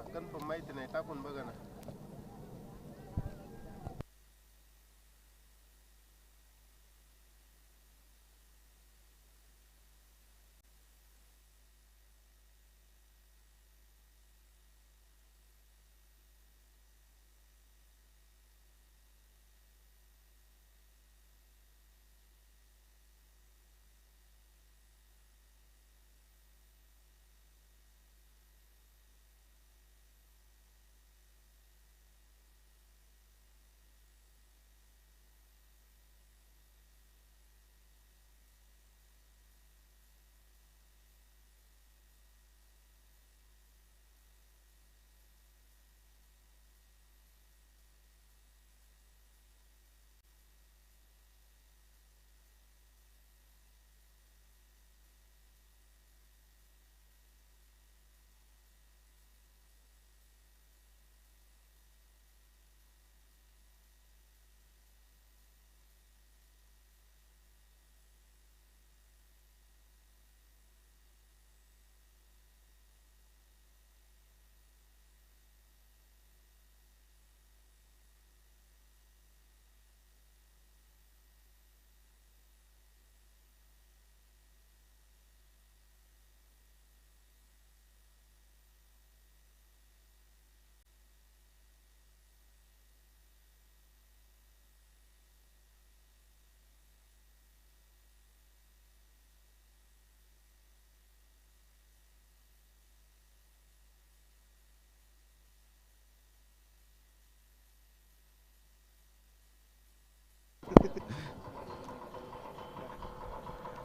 Confirm माहिती नाही, टाकून बघा ना.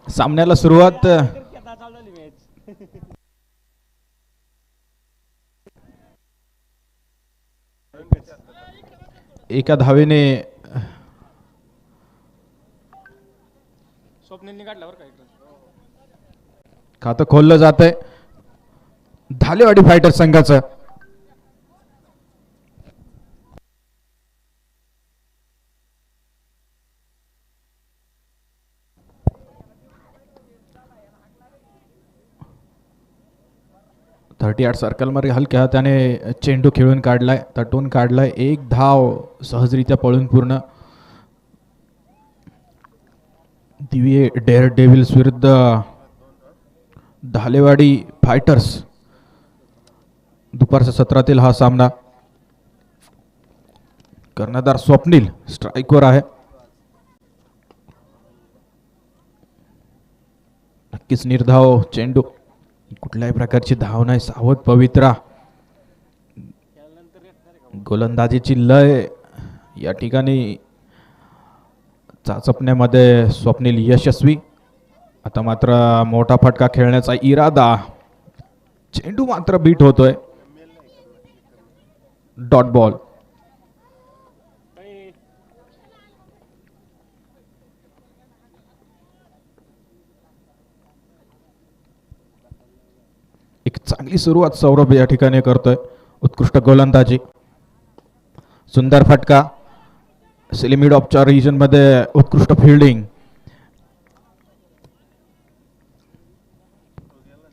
सामन्याला सुरुवात एका धावेने स्वप्नीलनी काढला बरं का इकडं. खातं खोललं जात आहे धालेवाडी फायटर संघाचं. थर्टी 38 सर्कलमध्ये हलक्या हाताने चेंडू खेळून काढलाय, तटून काढलाय. एक धाव सहजरित्या पळून पूर्ण. दिवे डेअर डेव्हिल्स विरुद्ध धालेवाडी फायटर्स. दुपारच्या सत्रातील हा सामना. कर्णधार स्वप्नील स्ट्राईकवर आहे. नक्कीच निर्धाव चेंडू, कुठल्याही प्रकारची धाव नाही. सावध पवित्रा. गोलंदाजीची लय या ठिकाणी चाचपण्यामध्ये स्वप्नील यशस्वी. आता मात्र मोठा फटका खेळण्याचा इरादा. चेंडू मात्र बीट होतोय. Dot ball. एक चांगली सुरुवात सौरभ या ठिकाणी करतोय. उत्कृष्ट गोलंदाजी. सुंदर फटका. मिड ऑफच्या रिजन मध्ये उत्कृष्ट फिल्डिंग.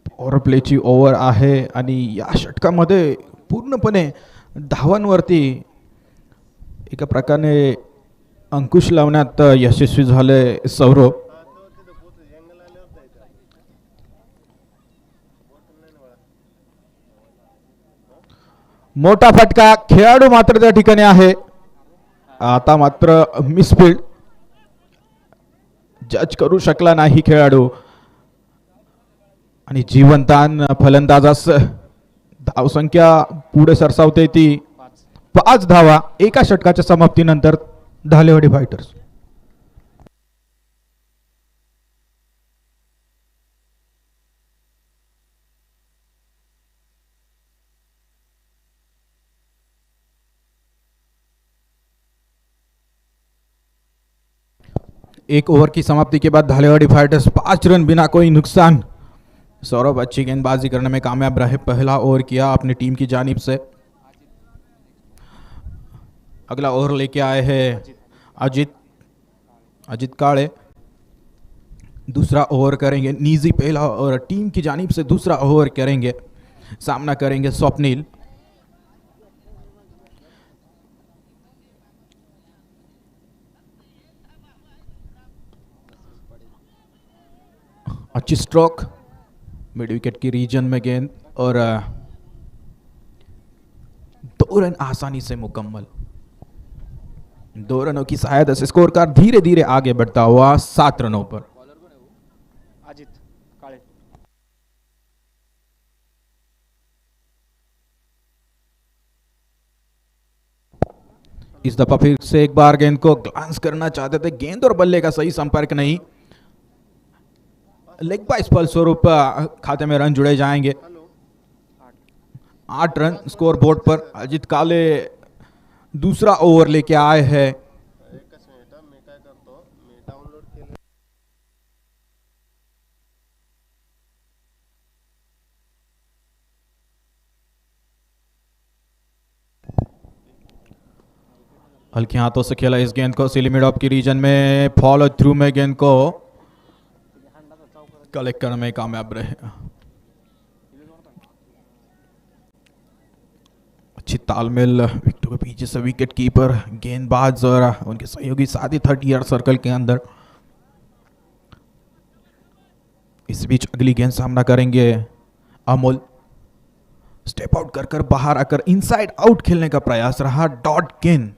पॉवर प्लेची ओव्हर आहे आणि या षटकामध्ये पूर्णपणे धावांवरती एका प्रकारे अंकुश लावण्यात यशस्वी झाले सौरभ. मोठा फटका. खेळाडू मात्र त्या ठिकाणी आहे. आता मात्र मिसफील्ड. जज करू शकला नाही खेळाडू आणि जीवनदान फलंदाजास धावसंख्या पुढे सरसावते ती 5 धावा एका षटकाच्या समाप्तीनंतर धालेवाडी फायटर्स. एक ओवर की समाप्ति के बाद धालेवाड़ी फाइटर्स 5 रन बिना कोई नुकसान. सौरभ अच्छी गेंदबाजी करने में कामयाब रहे. पहला ओवर किया अपनी टीम की जानिब से. अगला ओवर लेके आए हैं अजित काले. दूसरा ओवर करेंगे निजी. पहला ओवर टीम की जानिब से दूसरा ओवर करेंगे. सामना करेंगे स्वप्नील. अच्छी स्ट्रोक, मिड विकेट की रीजन में गेंद और 2 रन आसानी से मुकम्मल। 2 रनों की सहायता से स्कोर कार्ड धीरे धीरे आगे बढ़ता हुआ 7 रनों पर। अजित काळे इस दफा फिर से एक बार गेंद को ग्लांस करना चाहते थे, गेंद और बल्ले का सही संपर्क नहीं। लेग बाय फलस्वरूप खाते में रन जुड़े जाएंगे। 8 रन स्कोर बोर्ड पर। अजित काले दूसरा ओवर लेके आए हैं। एकच मिनिट मी काय करतो, मी डाउनलोड केले हल्के हाथों से खेला इस गेंद को, सिली मिड ऑफ की रीजन में फॉलो थ्रू में गेंद को कलेक्ट करने में कामयाब रहे। अच्छी तालमेल विकेट के पीछे से विकेट कीपर, गेंदबाज और उनके सहयोगी साथ ही 30 यार्ड सर्कल के अंदर। इस बीच अगली गेंद सामना करेंगे अमोल। स्टेप आउट कर कर बाहर आकर इनसाइड आउट खेलने का प्रयास रहा, डॉट गेंद।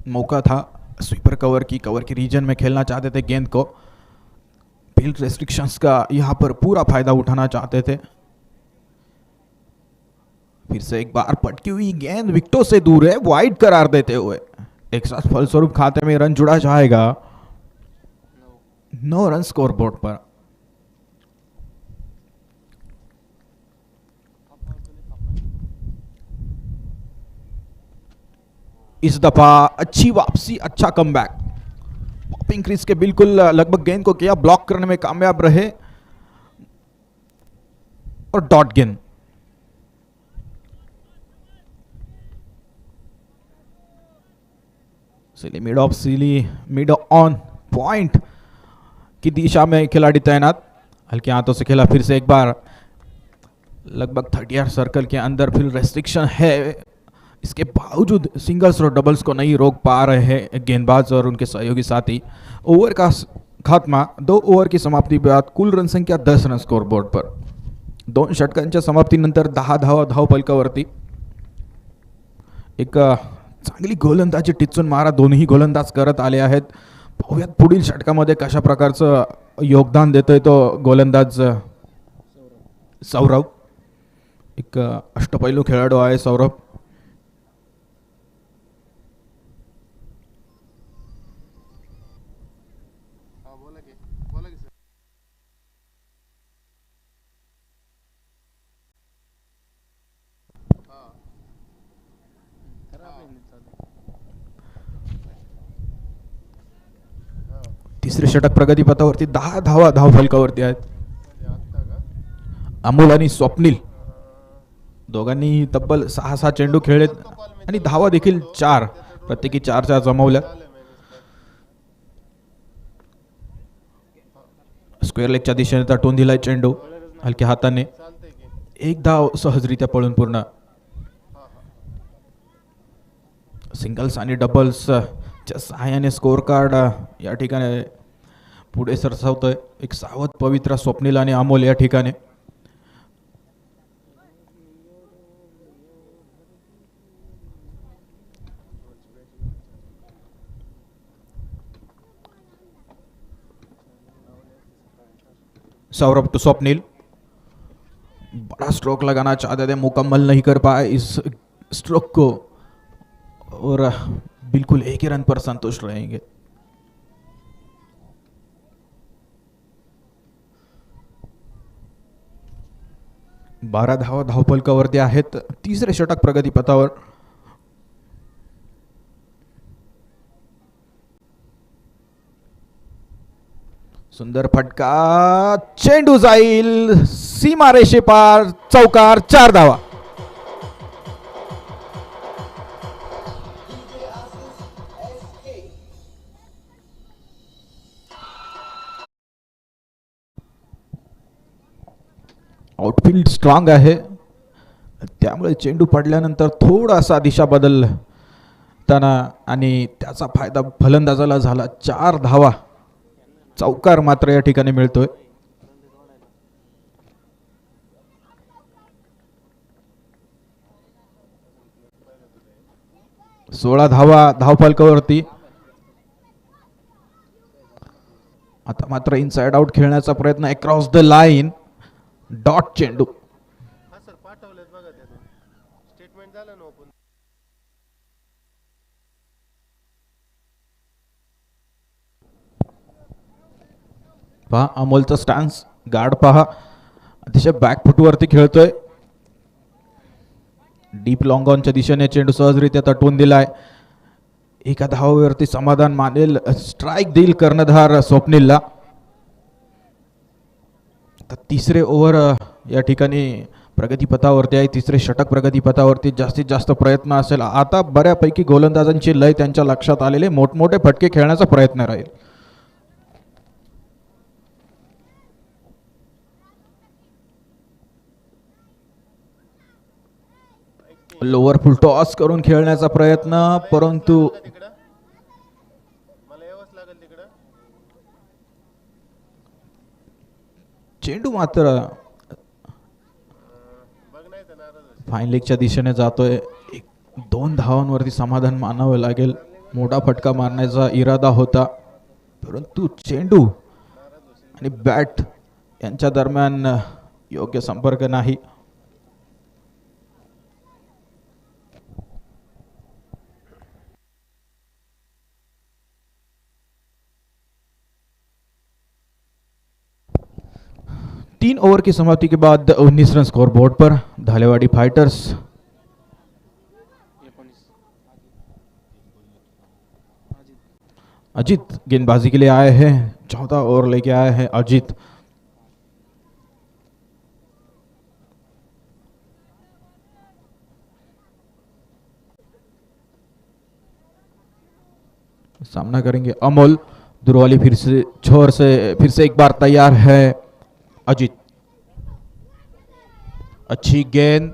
मौका था स्वीपर कवर की रीजन में खेलना चाहते थे गेंद को। फील्ड रेस्ट्रिक्शंस का यहां पर पूरा फायदा उठाना चाहते थे। फिर से एक बार पटकी हुई गेंद विकेटों से दूर है, वाइड करार देते हुए एक साथ फलस्वरूप खाते में रन जुड़ा जाएगा। 9 रन स्कोर बोर्ड पर। इस दफा अच्छी वापसी, अच्छा कमबैक। पॉपिंग क्रीज के बिल्कुल लगभग गेंद को किया, ब्लॉक करने में कामयाब रहे और डॉट गेंद। Silly mid of, silly mid on point की दिशा में खिलाड़ी तैनात। हल्के हाथों से खेला फिर से एक बार, लगभग 30 यार्ड सर्कल के अंदर फील्ड रेस्ट्रिक्शन है। इसके बावजूद सिंगल्स और डबल्स को नहीं रोक पा रहे हैं गेंदबाज और उनके सहयोगी साथी। ओवर का खात्मा 2 ओव्हर की समाप्ती बाद कुल रन संख्या 10 रन स्कोर बोर्ड पर। 2 षटकांच्या समाप्तीनंतर 10 धावा धावफलकावरती। एक चांगली गोलंदाजी टिचून मारा दोन्ही गोलंदाज करत आले आहेत। पाहूयात पुढील षटकामध्ये कशा प्रकारचं योगदान देतोय तो गोलंदाज सौरभ। एक अष्टपैलू खेळाडू आहे सौरभ। हा बोला की सर. हा तिसरे षटक प्रगतीपथावरती 10 धावा धावफलकावरती आहेत। आत्ता का अमोल आणि स्वप्नील दोघांनी तब्बल 6-6 चेंडू खेळलेत आणि धावा देखील 4, प्रत्येकी 4 जमवल्या। स्क्वेअर लेगच्या दिशेने तटवून दिलाय चेंडू हलक्या हाताने। चालतंय की. एक धाव सहजरित्या पळून पूर्ण। सिंगल्स आणि डबल्स च्या सहाय्याने स्कोर कार्ड या ठिकाणी पुढे सरसावतोय। एक सावध पवित्र स्वप्नील आणि अमोल या ठिकाणी। सौरभ टू स्वप्नील, बड़ा स्ट्रोक लगाना चाहते थे, मुकम्मल नहीं कर पाए इस स्ट्रोक को और बिल्कुल एक ही रन पर संतुष्ट रहेंगे। बारा धावा धावफलकावरती आहेत। तिसरे षटक प्रगतीपथावर। सुंदर फटका, चेंडू जाईल सीमारेषे पार, चौकार, 4 धावा। आउटफील्ड स्ट्रॉंग आहे, त्यामुळे चेंडू पडल्यानंतर थोडासा दिशा बदल असताना आणि त्याचा फायदा फलंदाजाला झाला. 4 धावा, चौकार मात्र या ठिकाणी मिळतोय. 16 धावा धावफलकावरती. आता मात्र इनसाइड आउट खेळण्याचा प्रयत्न, अक्रॉस द लाईन, डॉट चेंडू. हा सर पाठवलेत बघा त्यातून स्टेटमेंट झालं ना ओपन. पहा अमोलचा स्टॅन्स, गार्ड पहा, अतिशय बॅकफुटवरती खेळतोय. डीप लॉंग ऑनच्या दिशेने चेंडू सहजरित्या तटवून दिलाय. एका धावावरती समाधान मानेल, स्ट्राइक देईल कर्णधार स्वप्नीलला. तर तिसरे ओव्हर या ठिकाणी प्रगतीपथावरती आहे. तिसरे षटक प्रगतीपथावरती. जास्तीत जास्त प्रयत्न असेल. आता बऱ्यापैकी गोलंदाजांची लय त्यांच्या लक्षात आलेले, मोठमोठे फटके खेळण्याचा प्रयत्न राहील. लोअर फुल टॉस करून खेळण्याचा प्रयत्न, परंतु तिकडं मला यावंच लागेल तिकडं. चेंडू मात्र बघ नाही तर नाराज होशील. फाईन लेगच्या दिशेने जातोय. 2 धावांवरती समाधान मानावं लागेल. मोठा फटका मारण्याचा इरादा होता, परंतु चेंडू आणि बॅट यांच्या दरम्यान योग्य संपर्क नाही. तीन ओवर की समाप्ति के बाद 19 रन स्कोर बोर्ड पर. धालेवाड़ी फाइटर्स 19 अजित गेंदबाजी के लिए आए हैं. 14 ओवर लेके आए हैं अजित. सामना करेंगे अमोल. दुरवाली फिर से छोर से फिर से एक बार तैयार है अजित. अच्छी गेंद,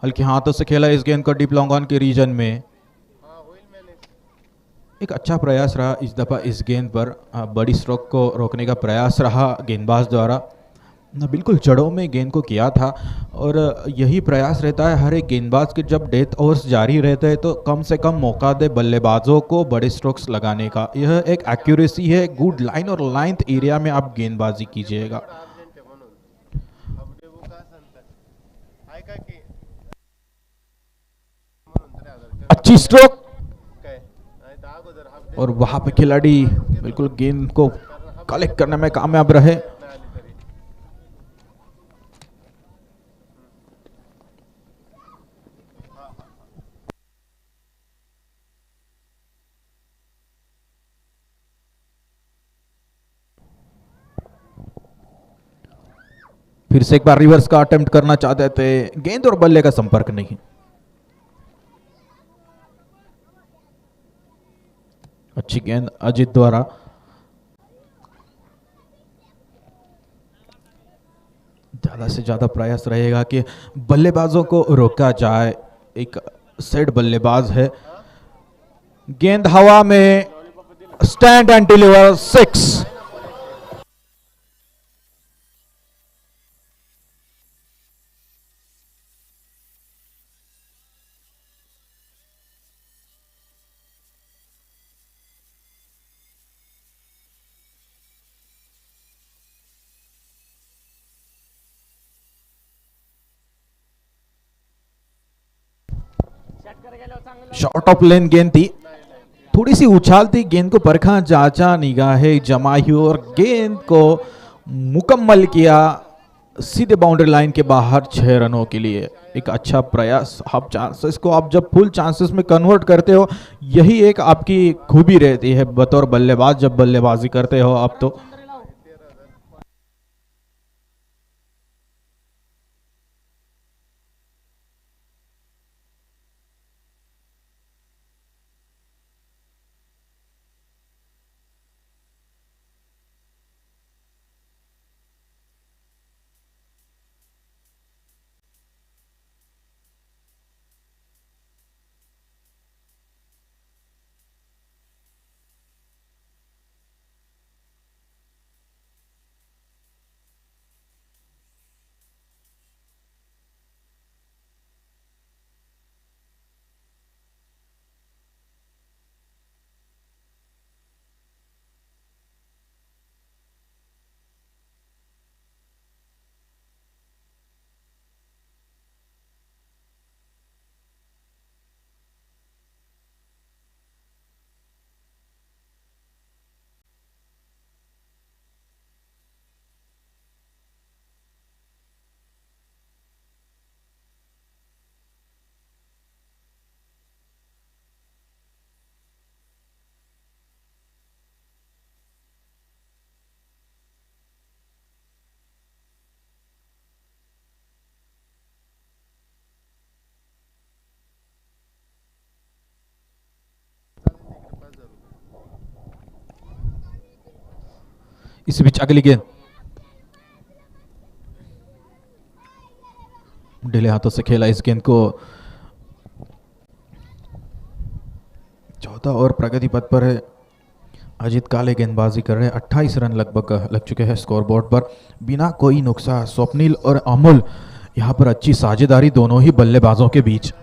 हल्के हाथों से खेला इस गेंद को डीप लॉन्ग ऑन के रीजन में. हाँ होईल मैंने. एक अच्छा प्रयास रहा इस दफा इस गेंद पर. बड़ी स्ट्रोक को रोकने का प्रयास रहा गेंदबाज द्वारा. बिल्कुल जड़ों में गेंद को किया था, और यही प्रयास रहता है हर एक गेंदबाज के. जब डेथ ओवर्स जारी रहते हैं तो कम से कम मौका दे बल्लेबाजों को बड़े स्ट्रोक्स लगाने का. यह एक एक्यूरेसी है. गुड लाइन और लाइंथ एरिया में आप गेंदबाजी कीजिएगा. अर्जंट आहे म्हणून अपडे वो का सांगतात ऐका की म्हणून तरी अगर अच्छी स्ट्रोक, काय नाही तर अगोदर हाफ और वहां पे खिलाड़ी बिल्कुल गेंद को कलेक्ट करने में कामयाब रहे. नाही आली तरी. फिर से एक बार रिवर्स का अटेम्प्ट करना चाहते थे. गेंद और बल्ले का संपर्क नहीं. अच्छी गेंद अजित द्वारा. ज्यादा से ज्यादा प्रयास रहेगा कि बल्लेबाजों को रोका जाए. एक सेट बल्लेबाज है. गेंद हवा में, stand and deliver, 6. Short of length गेंद थी, थोड़ी सी उछालती गेंद को परखा, जांचा, निगाहें जमाई और गेंद को मुकम्मल किया सीधे बाउंड्री लाइन के बाहर 6 रनों के लिए. एक अच्छा प्रयास. आप चांसेस को आप जब फुल चांसेस में कन्वर्ट करते हो, यही एक आपकी खूबी रहती है बतौर बल्लेबाज जब बल्लेबाजी करते हो आप तो. इस बीच अगली गेंद ढीले हाथों से खेला इस गेंद को। 14 और प्रगति पथ पर है अजीत काले, गेंदबाजी कर रहे हैं। 28 रन लगभग लग चुके हैं स्कोर बोर्ड पर, बिना कोई नुकसान। स्वप्निल और अमोल यहाँ पर अच्छी साझेदारी दोनों ही बल्लेबाजों के बीच।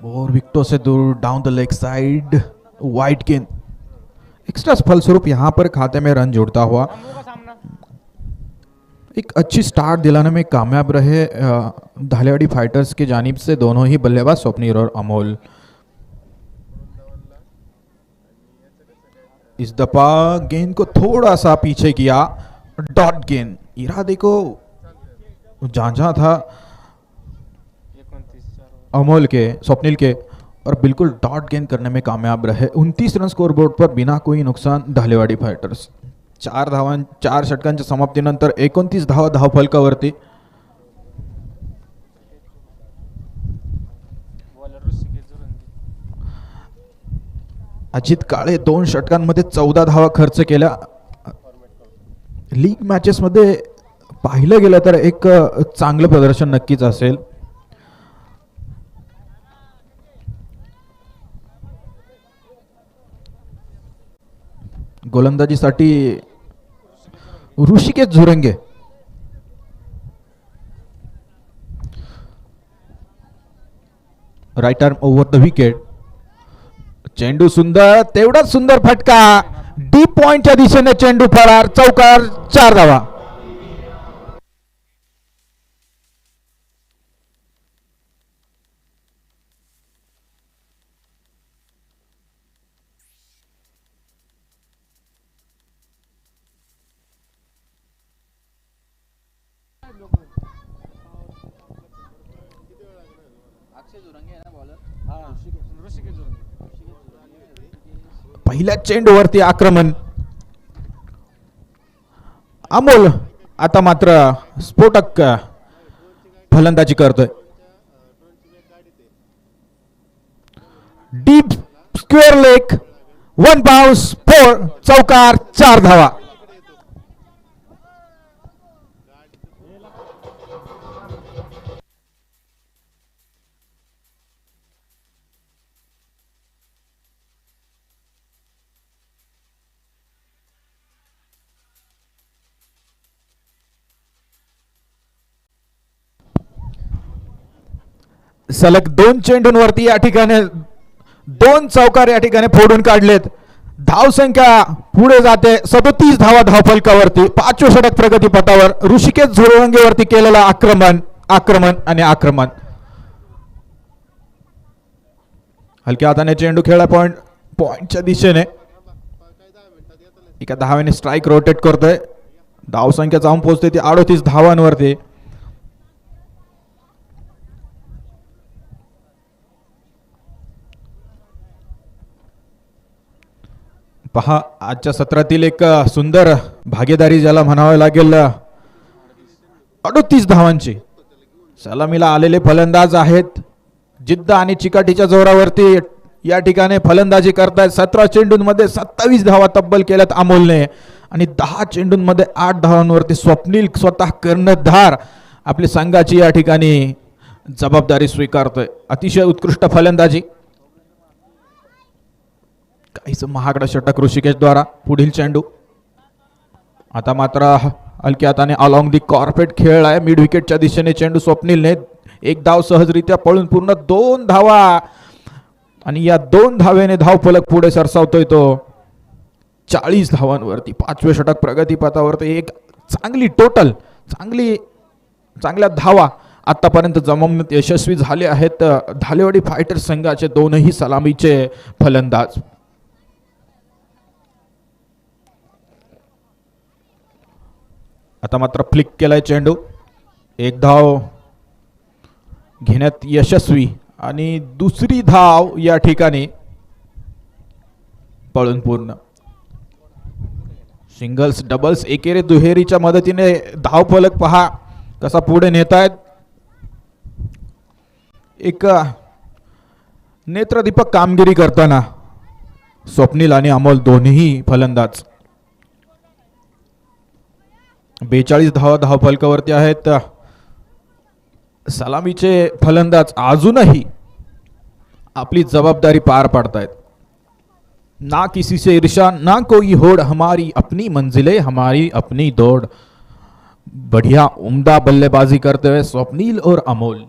और विकेटों से दूर down the leg side, wide गेंद एक्स्ट्रा फलस्वरूप यहाँ पर खाते में रन जोड़ता हुआ एक अच्छी स्टार्ट दिलाने में कामयाब रहे धालेवाड़ी फाइटर्स की जानिब से दोनों ही बल्लेबाज स्वप्निल और अमोल। इस दफा गेंद को थोड़ा सा पीछे किया, डॉट गेंद। इरादे को जांचा था 29 अमोल के, स्वप्निल के, और बिल्कुल डॉट गेंद करने में कामयाब रहे। 29 रन स्कोर बोर्ड पर बिना कोई नुकसान धालेवाडी फायटर्स। 4 धावां 4 षटकांच्या समाप्तीनंतर 29 धावा धावफलकावरती। बॉलर ऋषिकेश जुरंगी. अजित काळे 2 षटकांमध्ये 14 धावा खर्च केल्या। लीग मॅचेस मध्ये पाहिलं गेलं तर एक चांगलं प्रदर्शन नक्कीच असेल। गोलंदाजीसाठी Hrishikesh Jhurange right arm over the wicket. चेंडू सुंदर, तेवढाच सुंदर फटका, डीप पॉइंटच्या दिशेने चेंडू फरार, चौकार, 4 धावा। ऋषिकेश जुरंगी. पहिल्या चेंडूवरती आक्रमण अमोल आता मात्र स्फोटक फलंदाजी करतोय। डीप स्क्वेअर लेग, 1 बाउंस, 4, चौकार, 4 धावा। सलग 2 चेंडूंवरती या ठिकाणी 2 चौकार या ठिकाणी फोडून काढलेत। धाव संख्या पुढे जाते 37 धावा धावफलकावरती। 5वें षटक प्रगती पथावर ऋषिकेश झुरंगेवरती केलेला आक्रमण, आक्रमण आणि आक्रमण। हलक्या हाताने चेंडू खेळला पॉइंटच्या दिशेने। एका धावेने स्ट्राइक रोटेट करतोय। धाव संख्या जाऊन पोहोचते ती 38 धावांवरती। पहा आजच्या सत्रातील एक सुंदर भागीदारी ज्याला म्हणावं लागेल, 38 धावांची। सलामीला आलेले फलंदाज आहेत, जिद्द आणि चिकाटीच्या जोरावरती या ठिकाणी फलंदाजी करतायत। 17 चेंडूंमध्ये 27 धावा तब्बल केल्यात अमोलने आणि 10 चेंडूंमध्ये 8 धावांवरती स्वप्नील स्वतः कर्णधार आपल्या संघाची या ठिकाणी जबाबदारी स्वीकारतोय। अतिशय उत्कृष्ट फलंदाजी। काहीच महागडा षटक ऋषिकेश द्वारा। पुढील चेंडू आता मात्र हलक्या हाताने अलॉंग दी कॉर्पेट खेळलाय मिड विकेटच्या दिशेने। चेंडू स्वप्नीलने 1 धाव सहजरित्या पळून पूर्ण 2 धावा आणि या 2 धावेने धावफलक पुढे सरसावतोय तो 40 धावांवरती। 5वें षटक प्रगती पथावरती एक चांगली टोटल, चांगल्या धावा आतापर्यंत जमवण्यात यशस्वी झाले आहेत धालेवाडी फायटर्स संघाचे दोनही सलामीचे फलंदाज। आता मात्र फ्लिक केलाय चेंडू, 1 धाव घेण्यात यशस्वी आणि दुसरी धाव या ठिकाणी पळून पूर्ण। सिंगल्स, डबल्स, एकेरी दुहेरीच्या मदतीने धावफलक पहा कसा पुढे नेतायत। एक नेत्रदीपक कामगिरी करताना स्वप्नील आणि अमोल दोन्ही फलंदाज. 42 धावा धावफलकावरती आहेत. सलामीचे फलंदाज अजूनही आपली जबाबदारी पार पाडतायत. ना किसी से ईर्षा ना कोई होड़, हमारी अपनी मंजिलें हमारी अपनी दौड़. बढ़िया उम्दा बल्लेबाजी करते हुए स्वप्नील और अमोल.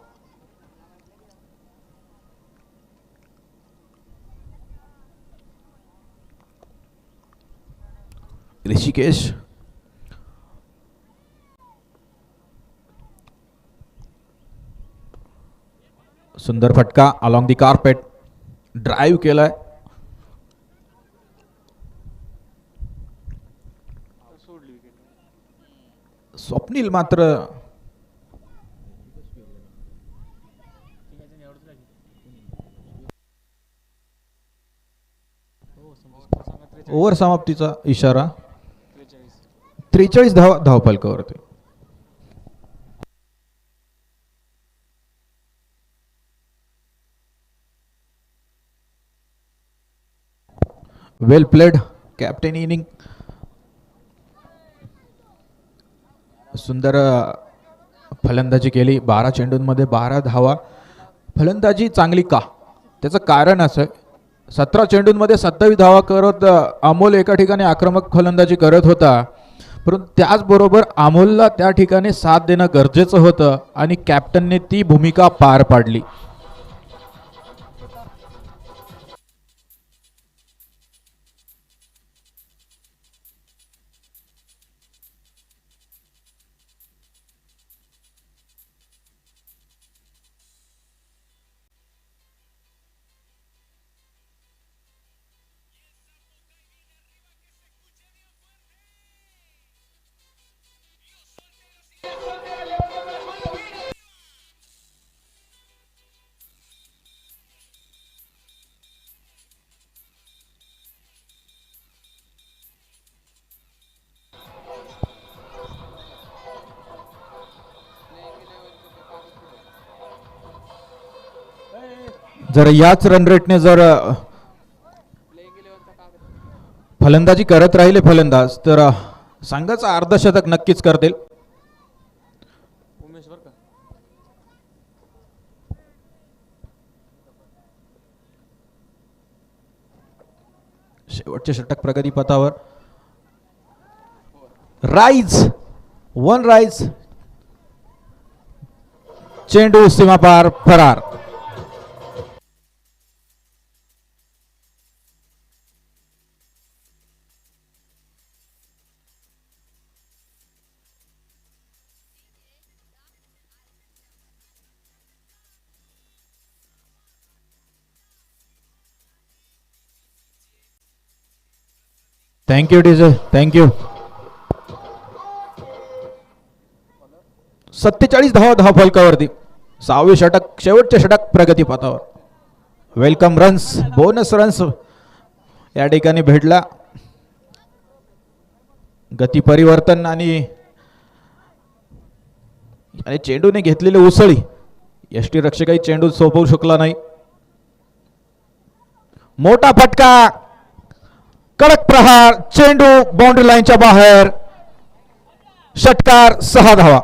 ऋषिकेश सुंदर फटका अलॉंग दी कार्पेट. ड्राईव्ह केलाय. सोडली विकेट. स्वप्नील मात्र ओव्हर समाप्तीचा इशारा. 43 धावा धावफलकावरती. वेल प्लेड कॅप्टन इनिंग. सुंदर फलंदाजी केली. 12 चेंडूंमध्ये 12 धावा. फलंदाजी चांगली का, त्याचं कारण असं आहे, 17 चेंडूंमध्ये 27 धावा करत अमोल एका ठिकाणी आक्रमक फलंदाजी करत होता. परंतु त्याचबरोबर अमोलला त्या ठिकाणी साथ देणं गरजेचं होतं आणि कॅप्टनने ती भूमिका पार पाडली. जर याच रन रेटने जर फलंदाजी करत राहिले फलंदाज तर संघाचं अर्धशतक नक्कीच करतील. उमेश बर का. शेवटचे षटक प्रगतीपथावर. Rise 1 rise. चेंडू सीमापार फरार. Thank you DJ, thank you. 47 धावा धावफलकावरती. 6वे षटक, शेवटचे षटक प्रगतीपथावर. वेलकम रन्स, बोनस रन्स या ठिकाणी भेटला. गती परिवर्तन आणि चेंडूने घेतलेली उसळी यष्टीरक्षकही चेंडू सोपवू शकला नाही. मोठा फटका, कडक प्रहार, चेंडू बाउंड्री लाईनच्या बाहेर. षटकार 6 धावा.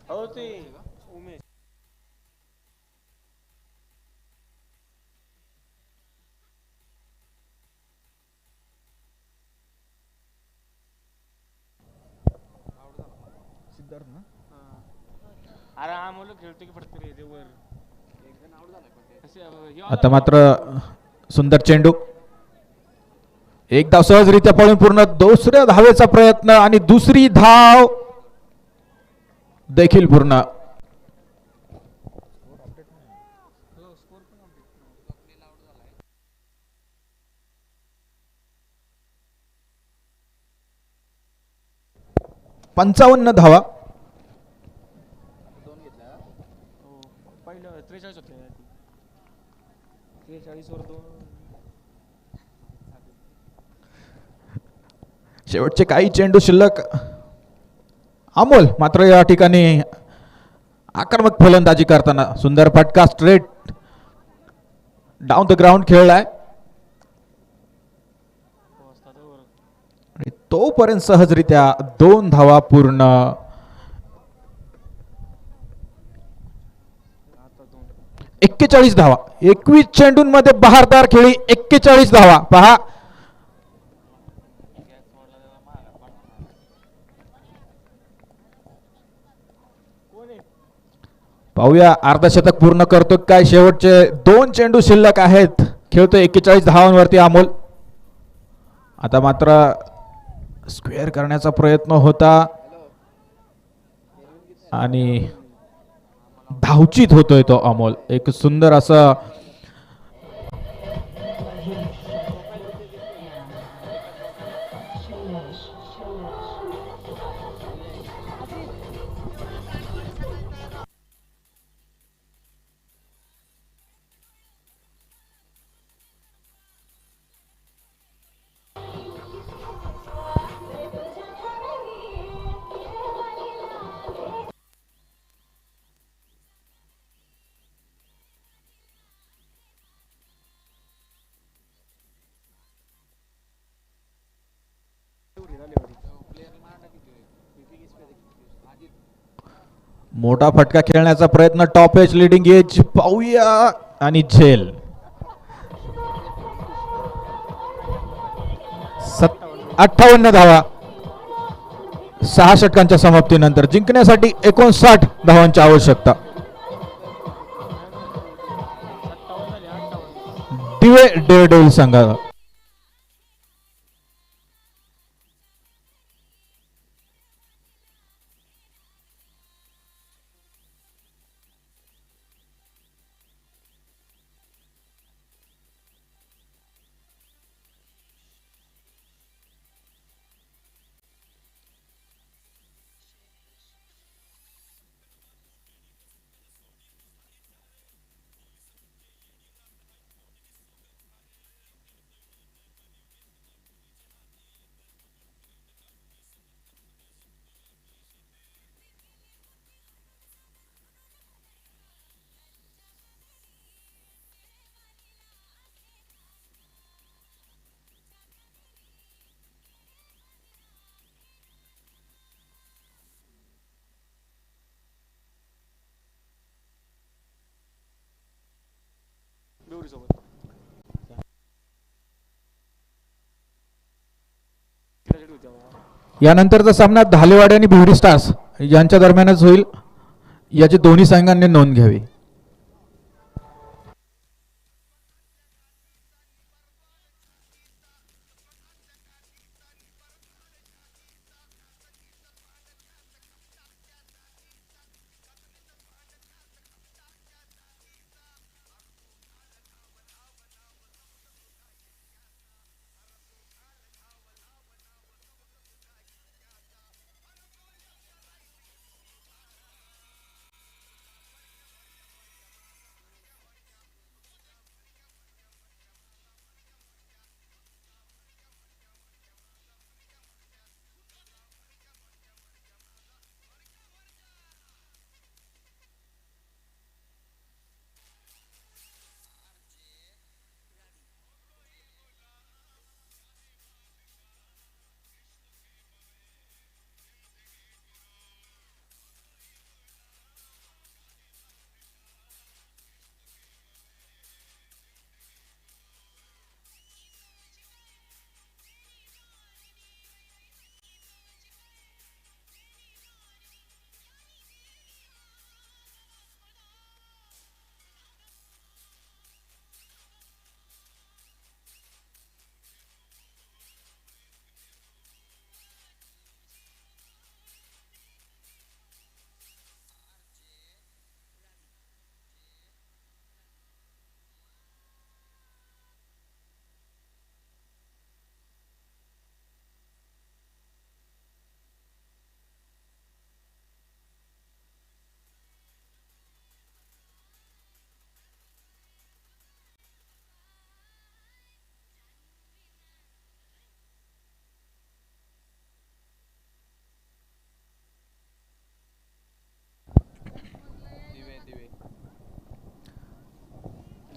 हो ते उमेश. अरे आम्हाला खेळतो की पडते रे ते वर. आता मात्र सुंदर चेंडू. एक धाव सहजरित्या पळून पूर्ण. दुसऱ्या धावेचा प्रयत्न आणि दुसरी धाव देखील पूर्ण. पंचावन्न धावा. पहिलं 43 होते. 43 वर 2. शेवटचे काही चेंडू शिल्लक. अमोल मात्र या ठिकाणी आक्रमक फलंदाजी करताना सुंदर फटका स्ट्रेट डाऊन द ग्राउंड खेळलाय पोहोचतात वर. आणि तोपर्यंत सहजरित्या 2 धावा पूर्ण. आता 2. 41 धावा 21 चेंडूंमध्ये बहारदार खेळी 41 धावा पहा. कोण आहे? पाहूया अर्धशतक पूर्ण करतो काय. शेवटचे 2 चेंडू शिल्लक आहेत. खेळतोय 41 धावांवरती अमोल. आता मात्र स्क्वेअर करण्याचा प्रयत्न होता आणि धावचीत होतोय तो अमोल. एक सुंदर असं मोठा फटका खेळण्याचा प्रयत्न. टॉप एज लिडिंग एज पाहूया आणि झेल. 58 धावा 6 षटकांच्या समाप्तीनंतर. जिंकण्यासाठी 59 धावांची आवश्यकता. 57 झाले 58. दिवे डेअरडेव्हिल संघाला. बेवरी सोबत. किती होत्या बाबा? यानंतरचा सामना धालेवाडी आणि भिवरी स्टार्स यांच्या दरम्यानच होईल. याची दोन्ही संघांनी नोंद घ्यावी.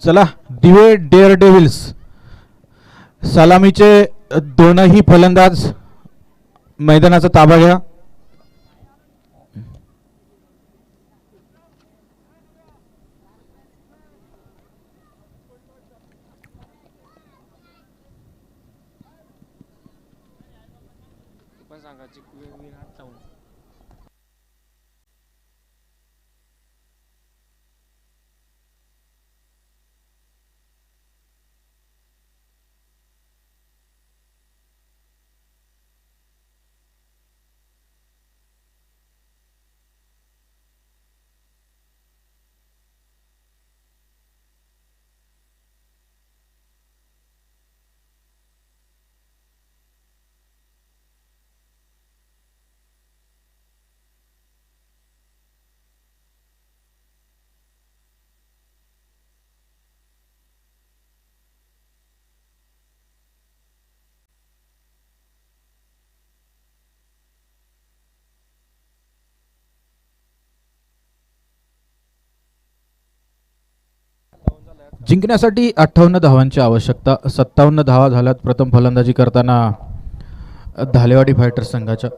चला दिवे डेअर डेव्हिल्स सलामीचे दोनही फलंदाज मैदानाचा ताबा घ्या. पण सांगा विन 58. जिंकण्यासाठी 58 धावांची आवश्यकता. 57 धावा झाल्यात प्रथम फलंदाजी करताना धालेवाडी फायटर्स संघाच्या.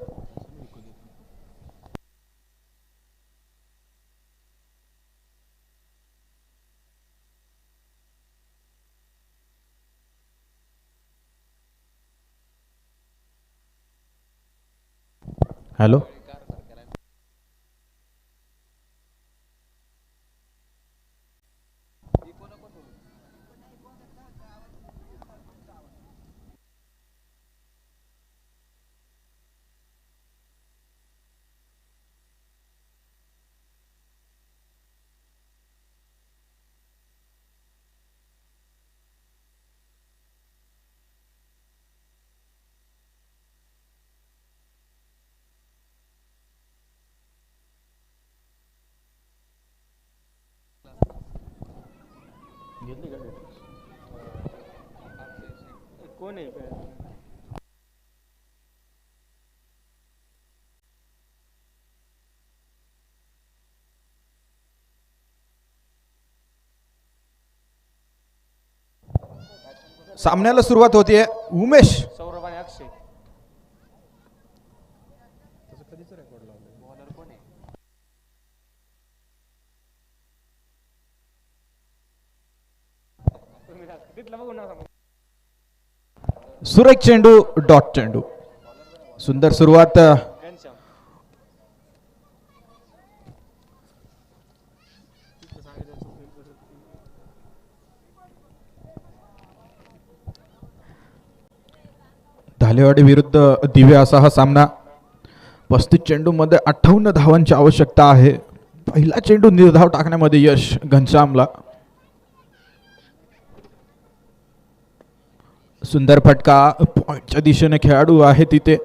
हॅलो कोण आहे सामन्याला सुरुवात होतीये. उमेश सौरभ आणि अक्षय. तुम्ही तिथला बघू ना सांगू. सुरेख चेंडू डॉट चेंडू. सुंदर सुरुवात. घनश्याम. तिथलं सांगितलं चुकलं. धालेवाडी विरुद्ध दिवे असा हा सामना. 35 चेंडूमध्ये 58 धावांची आवश्यकता आहे. पहिला चेंडू निर्धाव टाकण्यामध्ये यश घनश्यामला. सुंदर फटका. पॉइंटच्या दिशेने खेळाडू आहे तिथे.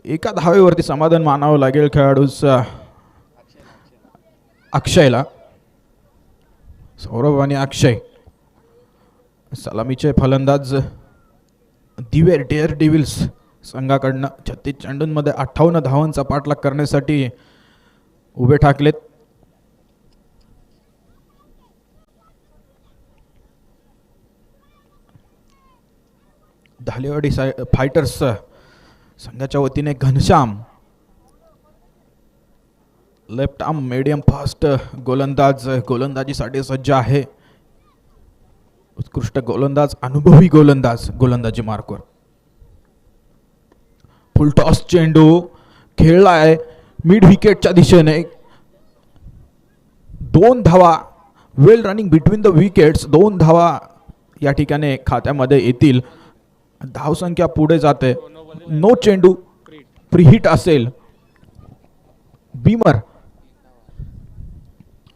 एका धावेवरती समाधान मानावं लागेल खेळाडूच अक्षयला. सौरभ आणि अक्षय सलामीचे फलंदाज दिवे डेअर डेव्हिल्स संघाकडनं 36 चेंडूंमध्ये 58 धावांचा पाठलाग करण्यासाठी उभे ठाकलेत. धालेवाडी फायटर्स संघाच्या वतीने Ghanshyam left arm medium fast गोलंदाज गोलंदाजीसाठी सज्ज आहे. उत्कृष्ट गोलंदाज अनुभवी गोलंदाज गोलंदाजी मार्कवर. फुल टॉस चेंडू खेळलाय मिड विकेटच्या दिशेने. 2 धावा. वेल रनिंग बिटवीन द विकेट्स. 2 धावा या ठिकाणी खात्यामध्ये येतील. धावसंख्या पुढे जाते. नो चेंडू प्रीहिट असेल.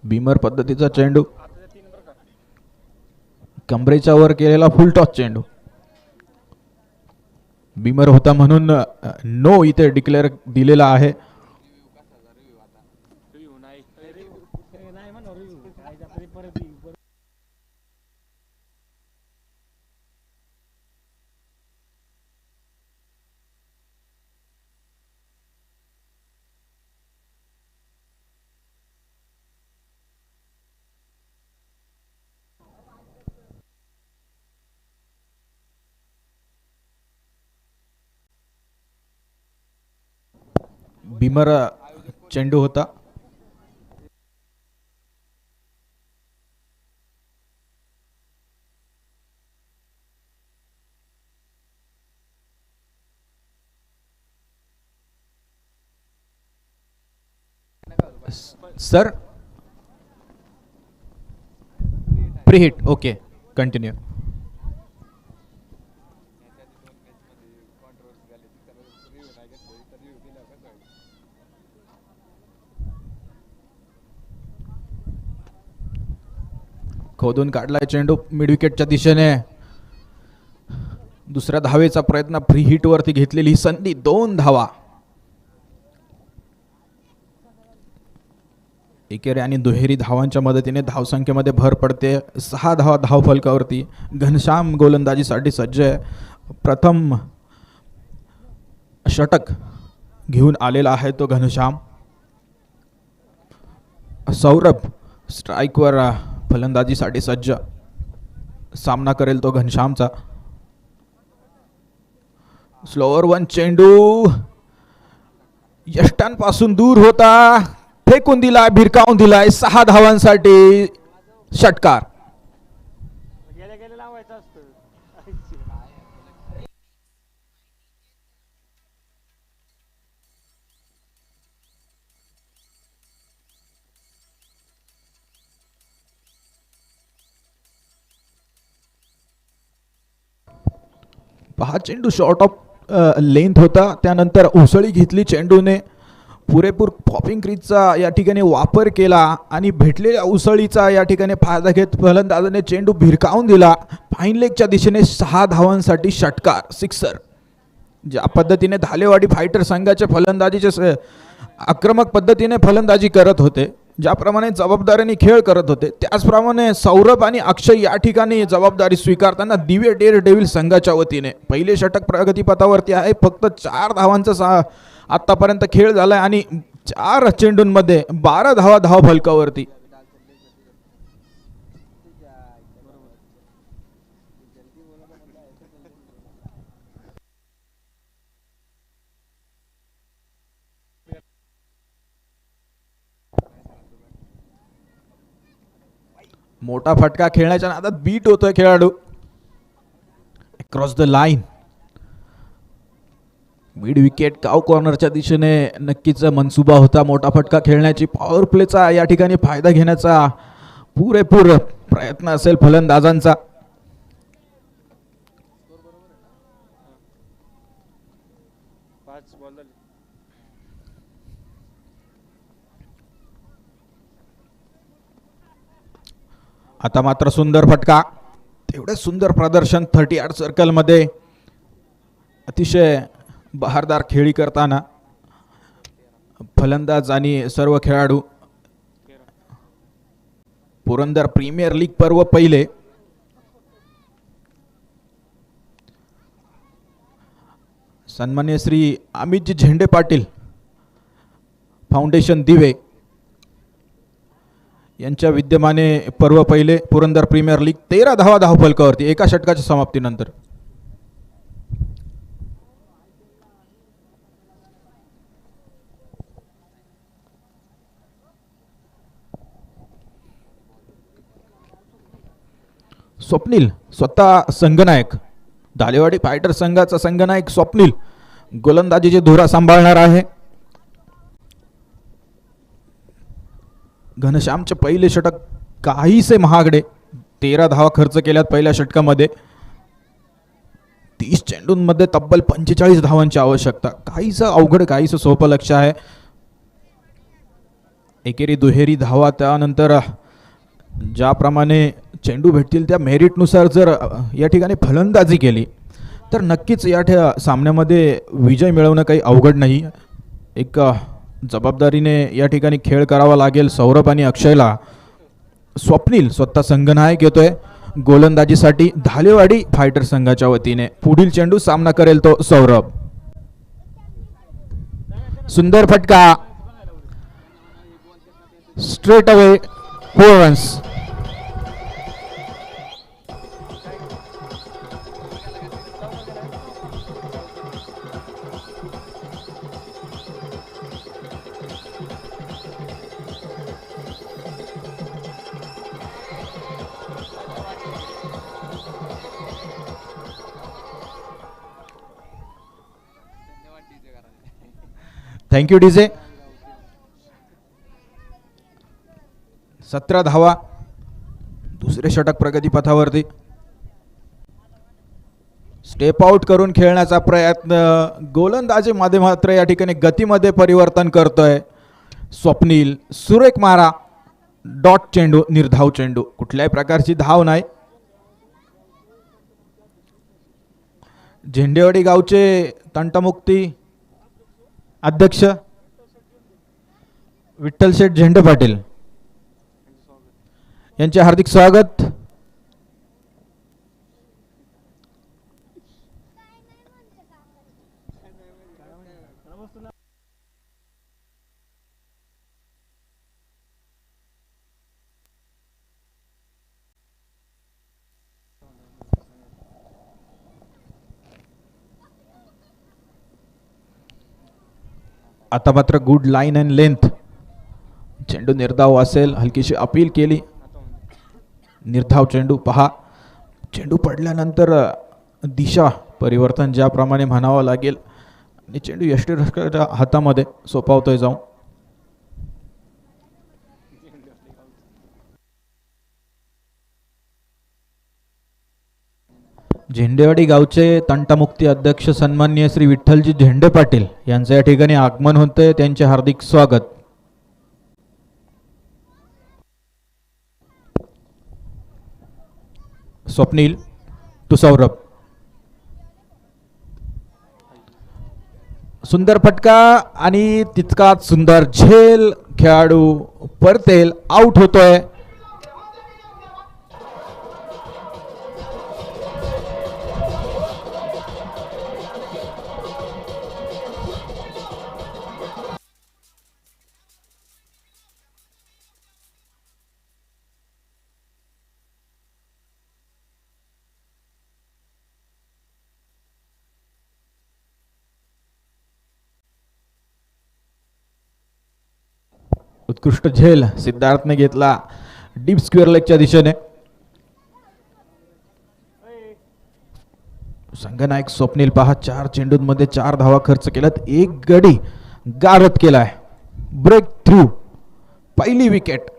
बीमर पद्धतीचा चेंडू. कमरेच्या वर केलेला फुल टॉस चेंडू. बीमर होता म्हणून नो इथे डिक्लेअर दिलेला आहे. रिव्ह्यू नाही. नाही म्हणा रिव्ह्यू. काय आपली परत येईल. भीमर चेंडू होता. Sir free hit. Okay, continue. खोदून काढलाय चेंडू मिड विकेटच्या दिशेने. दुसऱ्या धावेचा प्रयत्न. फ्री हिट वरती घेतलेली संधी. 2 धावा. एकेरी आणि दुहेरी धावांच्या मदतीने धावसंख्येमध्ये भर पडते. 6 धावा धावफलकावरती. घनश्याम गोलंदाजीसाठी सज्ज आहे. प्रथम षटक घेऊन आलेला आहे तो घनश्याम. सौरभ स्ट्राईकवर फलंदाजीसाठी सज्ज. सामना करेल तो घनश्यामचा. स्लोअर 1 चेंडू यष्टांपासून दूर होता. फेकून दिला, भिरकावून दिलाय. 6 धावांसाठी षटकार. गेल्या गेल्या लावायचं असतं. पहा, चेंडू शॉर्ट ऑफ लेंथ होता. त्यानंतर उसळी घेतली चेंडूने. पुरेपूर पॉपिंग क्रीजचा या ठिकाणी वापर केला आणि भेटलेल्या उसळीचा या ठिकाणी फायदा घेत फलंदाजाने चेंडू भिरकावून दिला. फाईन लेगच्या दिशेने 6 धावांसाठी षटकार, सिक्सर. ज्या पद्धतीने धालेवाडी फायटर संघाचे फलंदाजीचे आक्रमक पद्धतीने फलंदाजी करत होते, ज्याप्रमाणे जबाबदारीने खेळ करत होते, त्याचप्रमाणे सौरभ आणि अक्षय या ठिकाणी जबाबदारी स्वीकारताना दिव्य डेअर डेव्हिल संघाच्या वतीने पहिले षटक प्रगतीपथावरती आहे. फक्त 4 धावांचा आतापर्यंत खेळ झालाय आणि 4 चेंडूंमध्ये 12 धावा धावफलकावरती. मोठा फटका खेळण्याच्या नादात बीट होतोय खेळाडू. Cross the line. Mid wicket काव कॉर्नरच्या दिशेने नक्कीच मनसुबा होता. मोठा फटका खेळण्याची, पॉवर प्लेचा या ठिकाणी फायदा घेण्याचा पुरेपूर प्रयत्न असेल फलंदाजांचा. आता मात्र सुंदर फटका. तेवढे सुंदर प्रदर्शन 38 सर्कलमध्ये. अतिशय बहारदार खेळी करताना फलंदाज आणि सर्व खेळाडू. पुरंदर प्रीमियर लीग पर्व पहिले. सन्मान्य श्री अमितजी झेंडे पाटील फाउंडेशन दिवे यांच्या विद्यमाने पर्व पहिले पुरंदर प्रीमियर लीग. 13 धावा धावफलकावरती एका षटकाच्या समाप्तीनंतर. स्वप्नील स्वतः संघनायक. धालेवाडी फायटर संघाचा संघनायक स्वप्नील गोलंदाजीची धुरा सांभाळणार आहे. घनश्यामचे पहिले षटक काहीसे महागडे. 13 धावा खर्च केल्यात पहिल्या षटकामध्ये. 30 चेंडूंमध्ये तब्बल 45 धावांची आवश्यकता. काहीसं अवघड, काहीसं सोपं लक्ष आहे. एकेरी दुहेरी धावा, त्यानंतर ज्याप्रमाणे चेंडू भेटतील त्या मेरिटनुसार जर या ठिकाणी फलंदाजी केली तर नक्कीच या सामन्यामध्ये विजय मिळवणं काही अवघड नाही. एक जबाबदारीने या ठिकाणी खेळ करावा लागेल सौरभ आणि अक्षयला. स्वप्नील स्वतः संघनायक येतोय गोलंदाजीसाठी धालेवाडी फायटर संघाच्या वतीने. पुढील चेंडू सामना करेल तो सौरभ. सुंदर फटका. Straight away 4 runs. Thank you DJ. 17 धावा. दुसरे षटक प्रगतीपथावरती. स्टेप आउट करून खेळण्याचा प्रयत्न. गोलंदाजी मध्ये मात्र या ठिकाणी गतीमध्ये परिवर्तन करतोय स्वप्नील. सुरेख मारा. डॉट चेंडू, निर्धाव चेंडू, कुठल्याही प्रकारची धाव नाही. झेंडेवाडी गावचे तंटमुक्ती अध्यक्ष विठ्ठल शेठ झेंडे पाटील यांचे हार्दिक स्वागत. आता मात्र गुड लाईन अँड लेंथ. चेंडू निर्धाव असेल, हलकीशी अपील केली. निर्धाव चेंडू पहा. चेंडू पडल्यानंतर दिशा परिवर्तन ज्याप्रमाणे म्हणावं लागेल आणि चेंडू यष्टीरक्षकाच्या हातामध्ये सोपावतोय जाऊन. झेंडेवाडी गावचे तंटामुक्ती अध्यक्ष सन्माननीय श्री विठ्ठलजी झेंडे पाटील यांचं या ठिकाणी आगमन होते. त्यांचे हार्दिक स्वागत. स्वप्नील टू सौरभ. सुंदर फटका आणि तितकाच सुंदर झेल. खेळाडू परतेल, आउट होतोय. उत्कृष्ट झेल सिद्धार्थने घेतला डीप स्क्वेअर लेगच्या दिशेने. संघनायक स्वप्नील पहा 4 चेंडूंमध्ये 4 धावा खर्च केल्यात. एक गडी गारद केलाय. ब्रेक थ्रू, पहिली विकेट.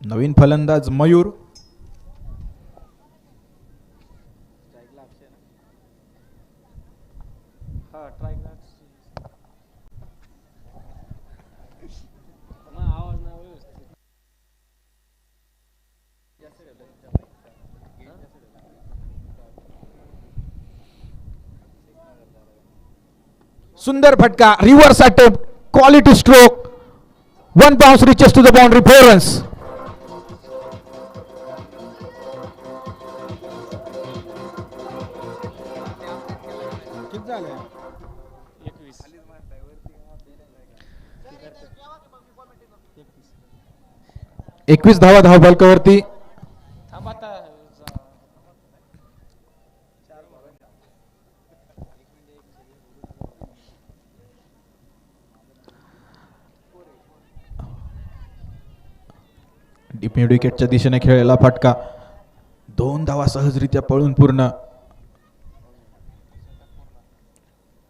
नवीन फलंदाज मयूर. सुंदर फटका, reverse attempt, quality stroke. 1 bounce reaches to the boundary, 4 runs. किती झालं? 21 धावा धावफलकावरती. डीप मिड विकेटच्या दिशेने खेळलेला फटका. 2 धावा सहजरित्या पळून पूर्ण.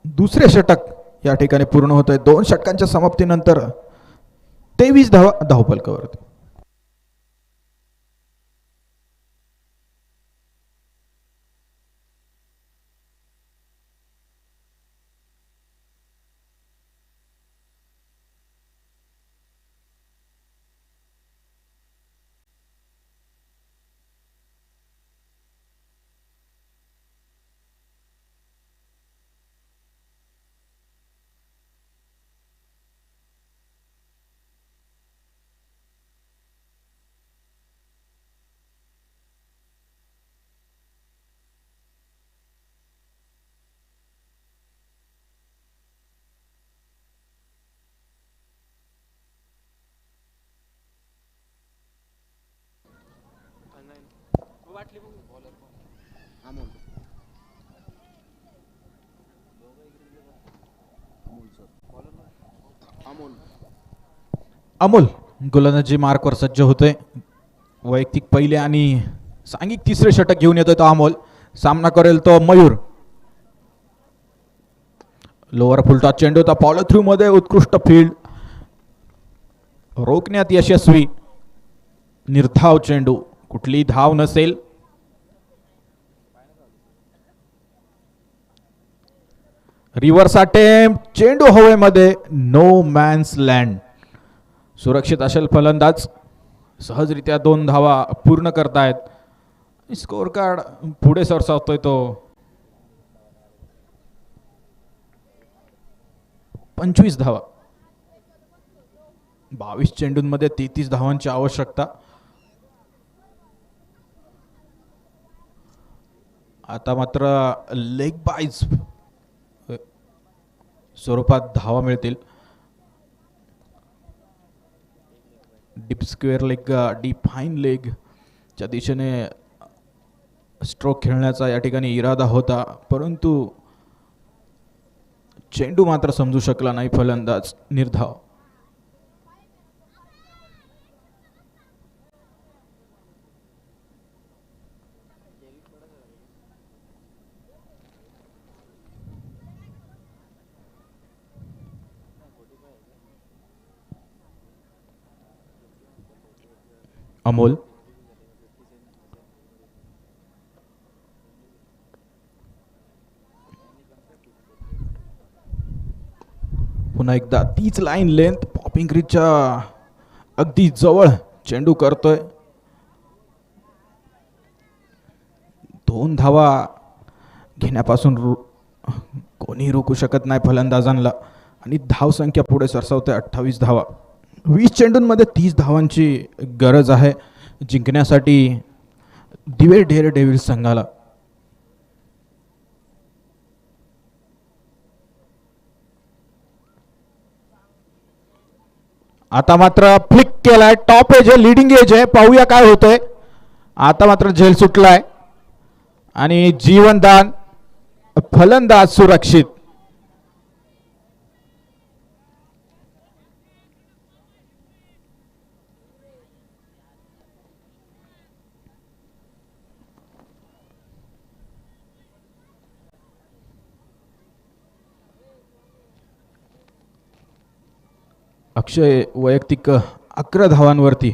दुसरे षटक या ठिकाणी पूर्ण होत आहे. 2 षटकांच्या समाप्तीनंतर 23 धावा धावफलकावरती. अमोल गोलंदाजी मार्कवर सज्ज होते. वैयक्तिक पहिले आणि सांघिक तिसरे षटक घेऊन येतोय तो अमोल. सामना करेल तो मयूर. लोअर फुलटॉस चेंडू होता फॉलो थ्रू मध्ये उत्कृष्ट फील्ड रोखण्यात यशस्वी. निर्धाव चेंडू कुठली धाव नसेल. रिव्हर्स अटेम्प्ट चेंडू हवेमध्ये नो मॅन्स लँड. सुरक्षित असेल फलंदाज. सहजरित्या 2 धावा पूर्ण करतायत. स्कोअर कार्ड पुढे सरसावतोय तो 25 धावा. 22 चेंडूंमध्ये 33 धावांची आवश्यकता. आता मात्र लेग बाईज स्वरूपात धावा मिळतील. Deep square leg deep fine leg च्या दिशेने स्ट्रोक खेळण्याचा या ठिकाणी इरादा होता, परंतु चेंडू मात्र समजू शकला नाही फलंदाज. निर्धाव. अमोल. पुन्हा एकदा तीच लाईन लेंथ पॉपिंग रिचच्या अगदी जवळ चेंडू करतोय. 2 धावा घेण्यापासून कोणी रोखू शकत नाही फलंदाजांना आणि धावसंख्या पुढे सरसावते 28 धावा. 20 चेंडूंमध्ये 30 धावांची गरज आहे जिंकण्यासाठी दिवे डेअर डेव्हिल्स संघाला. आता मात्र फ्लिक केलाय. टॉप एज आहे, लिडिंग एज आहे. पाहूया काय होतंय. आता मात्र झेल सुटलाय आणि जीवनदान. फलंदाज सुरक्षित. अक्षय वैयक्तिक 11 धावांवरती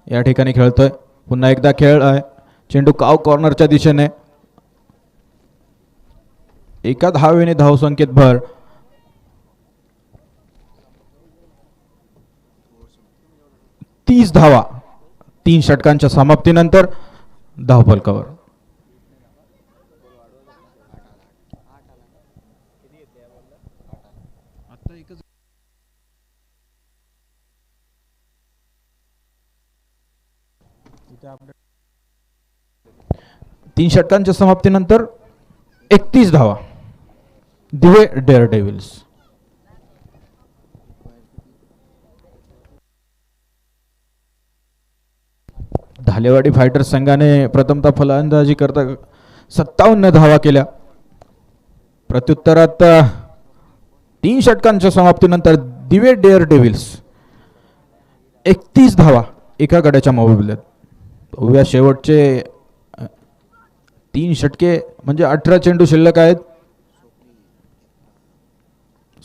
या ठिकाणी खेळतोय. पुन्हा एकदा खेळ आहे. चेंडू काव कॉर्नरच्या दिशेने. एका धावेने धावसंख्येत भर. तीस धावा 3 षटकांच्या समाप्तीनंतर धावफलकावर. तीन षटकांच्या समाप्तीनंतर 31 धावा. दिवे डेअर डेव्हिल्स. धालेवाडी फायटर्स संघाने प्रथमतः फलंदाजी करता 57 धावा केल्या. प्रत्युत्तरात 3 षटकांच्या समाप्तीनंतर दिवे डेअर डेव्हिल्स 31 धावा एका गड्याच्या मोबदल्यात. उभ्या शेवटचे 3 षटके म्हणजे 18 चेंडू शिल्लक आहेत.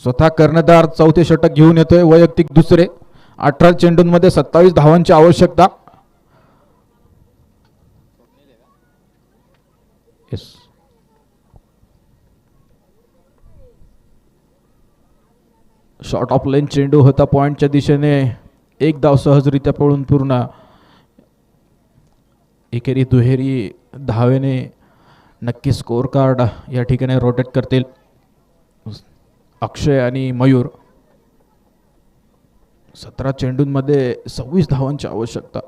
स्वतः कर्णधार चौथे षटक घेऊन येतोय. वैयक्तिक दुसरे. 18 चेंडूंमध्ये 27 धावांची आवश्यकता. शॉर्ट ऑफ लेन चेंडू होता पॉइंटच्या दिशेने. एक धाव सहजरित्या पळून पूर्ण. एकेरी दुहेरी धावेने नक्की स्कोअर कार्ड या ठिकाणी रोटेट करतील अक्षय आणि मयूर. 17 चेंडूंमध्ये 26 धावांची आवश्यकता.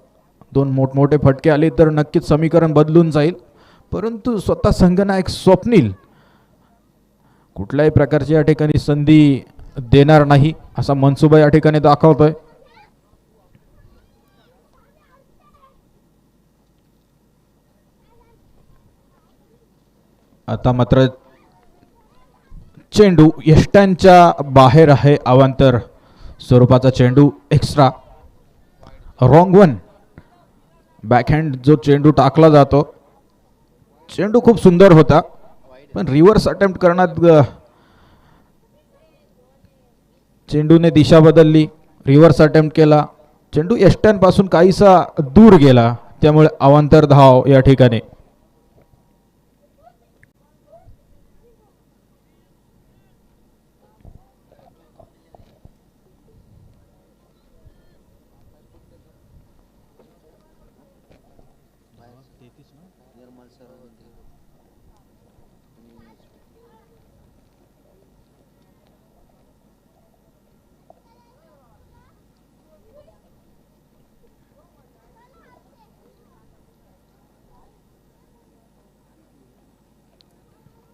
2 मोठमोठे फटके आले तर नक्कीच समीकरण बदलून जाईल, परंतु स्वतः संघनायक स्वप्नील कुठल्याही प्रकारची या ठिकाणी संधी देणार नाही असा मनसुबा या ठिकाणी दाखवतोय. आता मात्र चेंडू यष्ट्यांच्या बाहेर आहे. अवांतर स्वरूपाचा चेंडू. एक्स्ट्रा. Wrong one. बॅकहँड जो चेंडू टाकला जातो, चेंडू खूप सुंदर होता, पण रिव्हर्स अटेम्प्ट करण्यात चेंडूने दिशा बदलली, रिव्हर्स अटेम्प्ट केला, चेंडू यष्ट्यांपासून काहीसा दूर गेला, त्यामुळे अवांतर धाव या ठिकाणी.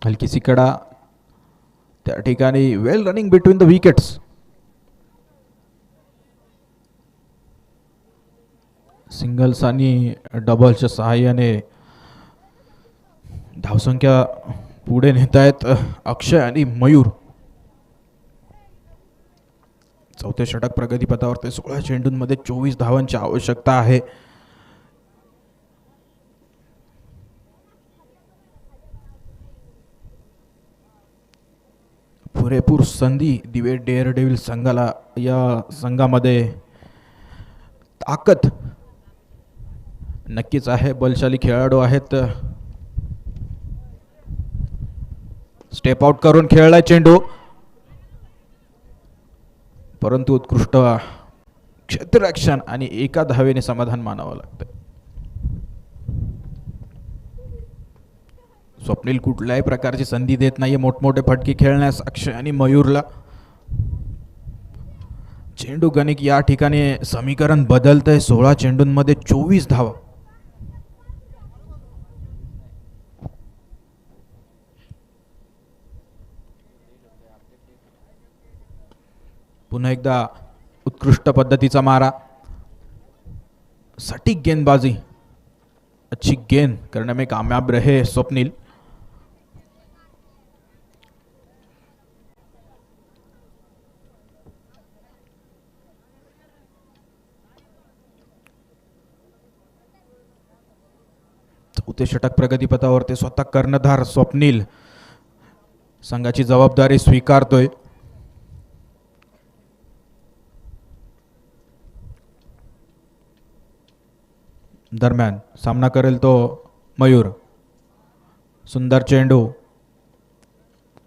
हलकीसी कडा त्या ठिकाणी. Well running between the wickets. Singles आणि डबल्सच्या सहाय्याने धावसंख्या पुढे नेत आहेत अक्षय आणि मयूर. चौथे षटक प्रगतीपथावर ते 16 चेंडूंमध्ये 24 धावांची आवश्यकता आहे. पुरेपूर संधी दिवे डेअर डेव्हिल संघाला. या संघामध्ये ताकद नक्कीच आहे, बलशाली खेळाडू आहेत. स्टेप आउट करून खेळलाय चेंडू, परंतु उत्कृष्ट क्षेत्ररक्षण आणि एका धावेने समाधान मानावं लागतं. स्वप्नील कुठल्याही प्रकारची संधी देत नाहीये मोठमोठे फटके खेळण्यास अक्षय आणि मयूरला. चेंडू गणिक या ठिकाणी समीकरण बदलतंय. 16 चेंडूंमध्ये 24 धावा. पुन्हा एकदा उत्कृष्ट पद्धतीचा मारा, सटीक गेंदबाजी, अच्छी गेंद करने में कामयाब रहे स्वप्नील. चौथे षटक प्रगतीपथावर ते स्वतः कर्णधार स्वप्नील संघाची जबाबदारी स्वीकारतोय. दरम्यान सामना करेल तो मयूर. सुंदर चेंडू,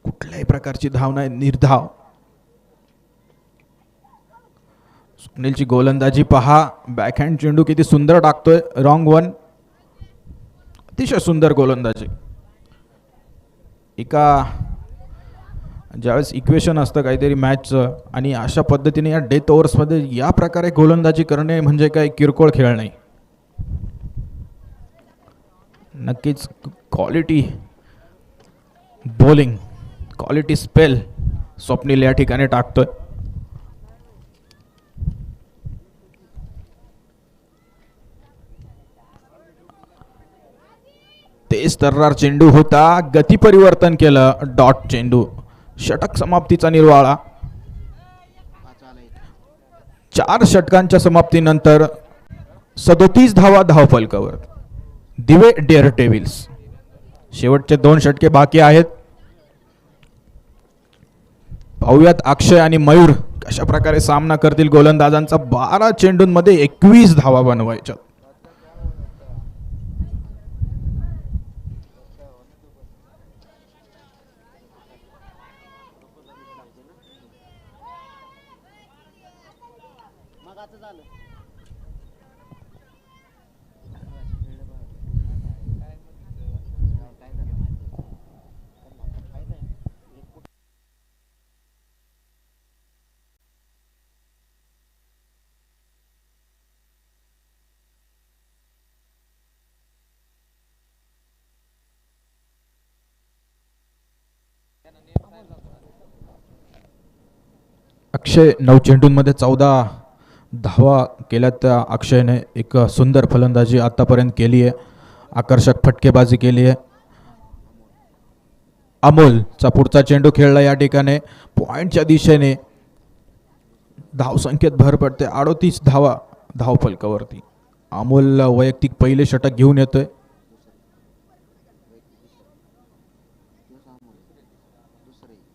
कुठल्याही प्रकारची धाव नाही, निर्धाव. स्वप्नीलची गोलंदाजी पहा, बॅकहँड चेंडू किती सुंदर टाकतोय. रॉंग वन, अतिशय सुंदर गोलंदाजी. एका ज्यावेळेस इक्वेशन असतं काहीतरी मॅचचं, आणि अशा पद्धतीने या डेथ ओव्हर्समध्ये या प्रकारे गोलंदाजी करणे म्हणजे काही किरकोळ खेळ नाही. नक्कीच quality bowling, quality spell Swapnil या ठिकाणी टाकतोय. तेज तर्रार चेंडू होता, गती परिवर्तन केलं, डॉट चेंडू. षटक समाप्तीचा निर्वाळा. 4 षटकांच्या समाप्तीनंतर 37 धावा धावफलकावर दिवे डेअर डेव्हिल्स. शेवटचे 2 षटके बाकी आहेत. पाहुयात अक्षय आणि मयूर कशा प्रकारे सामना करतील गोलंदाजांचा. 12 चेंडूंमध्ये 21 धावा बनवायच्या. अक्षय 9 चेंडूंमध्ये 14 धावा केल्या. त्या अक्षयने एक सुंदर फलंदाजी आतापर्यंत केली आहे, आकर्षक फटकेबाजी केली आहे. अमोलचा पुढचा चेंडू खेळला या ठिकाणी पॉइंटच्या दिशेने. धावसंख्येत भर पडते, 38 धावा धावफलकावरती. अमोल वैयक्तिक पहिले षटक घेऊन येतोय.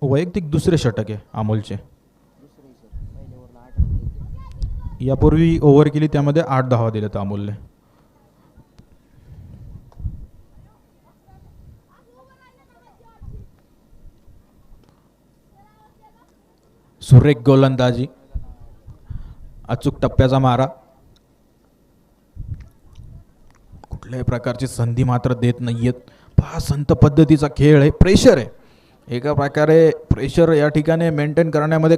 वैयक्तिक दुसरे षटक आहे अमोलचे. यापूर्वी ओव्हर केली त्यामध्ये 8 धावा दिल्यात अमोलने. सुरेख गोलंदाजी, अचूक टप्प्याचा मारा, कुठल्याही प्रकारची संधी मात्र देत नाहीयेत. पहा संत पद्धतीचा खेळ आहे, प्रेशर आहे. एका प्रकारे प्रेशर या ठिकाणी मेंटेन करण्यामध्ये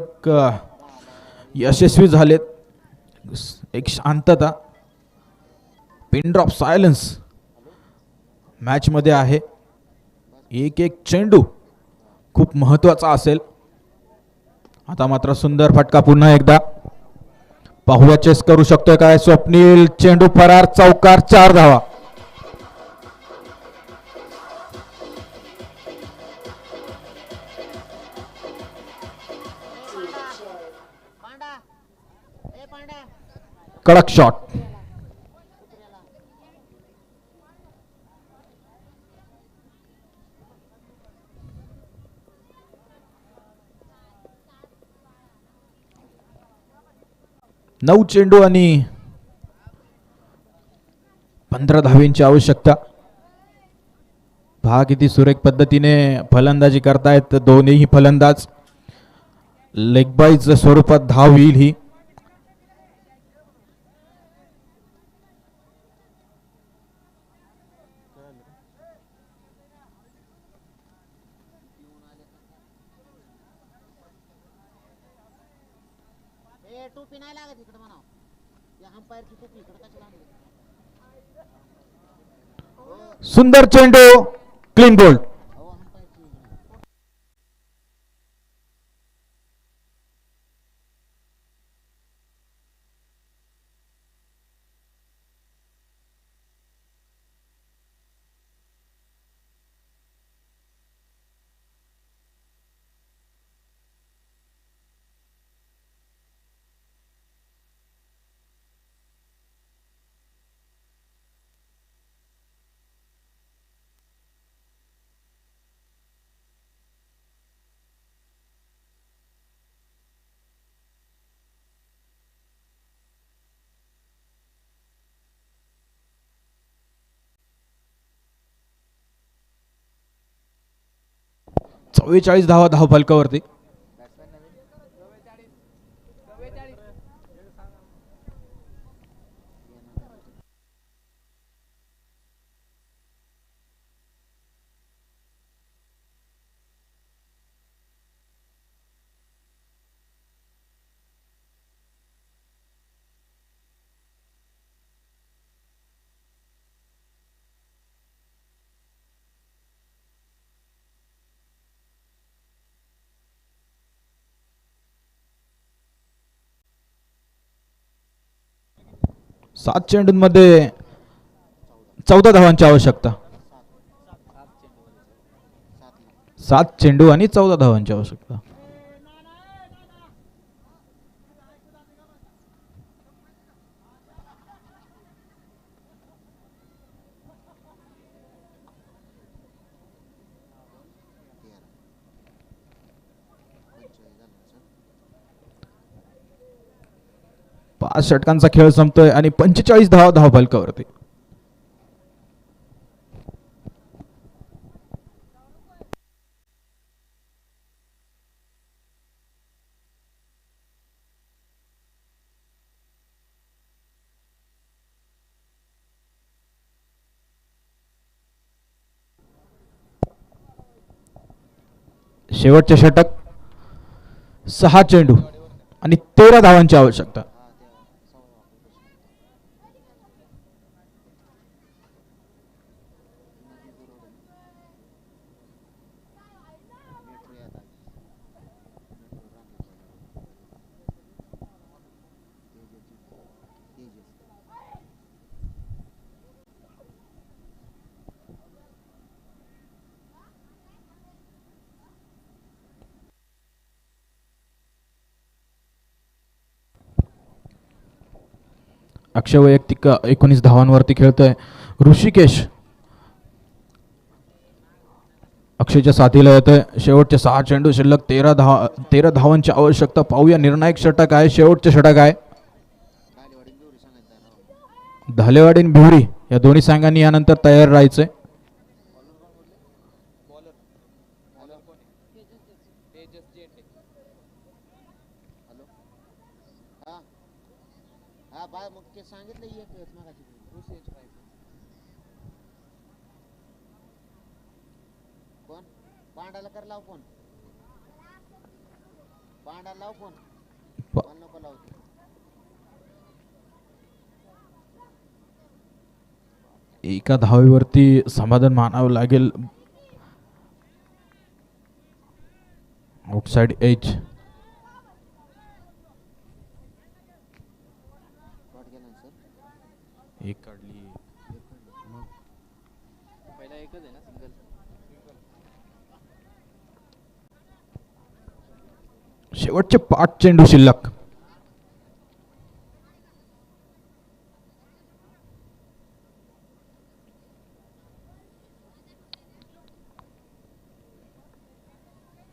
यशस्वी झालेत. एक शांतता, पिन ड्रॉप सायलेन्स मॅचमध्ये आहे. एक एक चेंडू खूप महत्त्वाचा असेल. आता मात्र सुंदर फटका पुन्हा एकदा. पाहूया चेस करू शकतोय काय स्वप्नील. चेंडू फरार, चौकार, 4 धावा. कडक शॉट. नऊ चेंडू आणि 15 धावेंची आवश्यकता. पहा किती सुरेख पद्धतीने फलंदाजी करतायत दोन्ही फलंदाज. लेग बाईज स्वरूपात धाव येईल ही. सुंदर चेंडू, क्लीन बोल्ड. चव्वेचाळीस धावा धाव फलकावरती. सात चेंडूंमध्ये 14 धावांची आवश्यकता. 7 चेंडू आणि 14 धावांची आवश्यकता. पाच षटकांचा खेळ संपतोय आणि 45 धावा धाव फलकावरती. शेवटचे षटक, 6 चेंडू आणि 13 धावांची आवश्यकता. अक्षय वैयक्तिक 19 धावांवरती खेळतोय. ऋषिकेश अक्षयच्या साथीला येतोय. शेवटचे 6 चेंडू शिल्लक. 13 धावांची आवश्यकता. पाहूया निर्णायक षटक आहे. शेवटचे षटक आहे. धालेवाडी आणि भिवरी या दोन्ही संघांनी यानंतर तयार राहायचंय. एका धावेवरती समाधान मानावं लागेल. Outside edge. एक काढली. शेवटचे 5 चेंडू शिल्लक.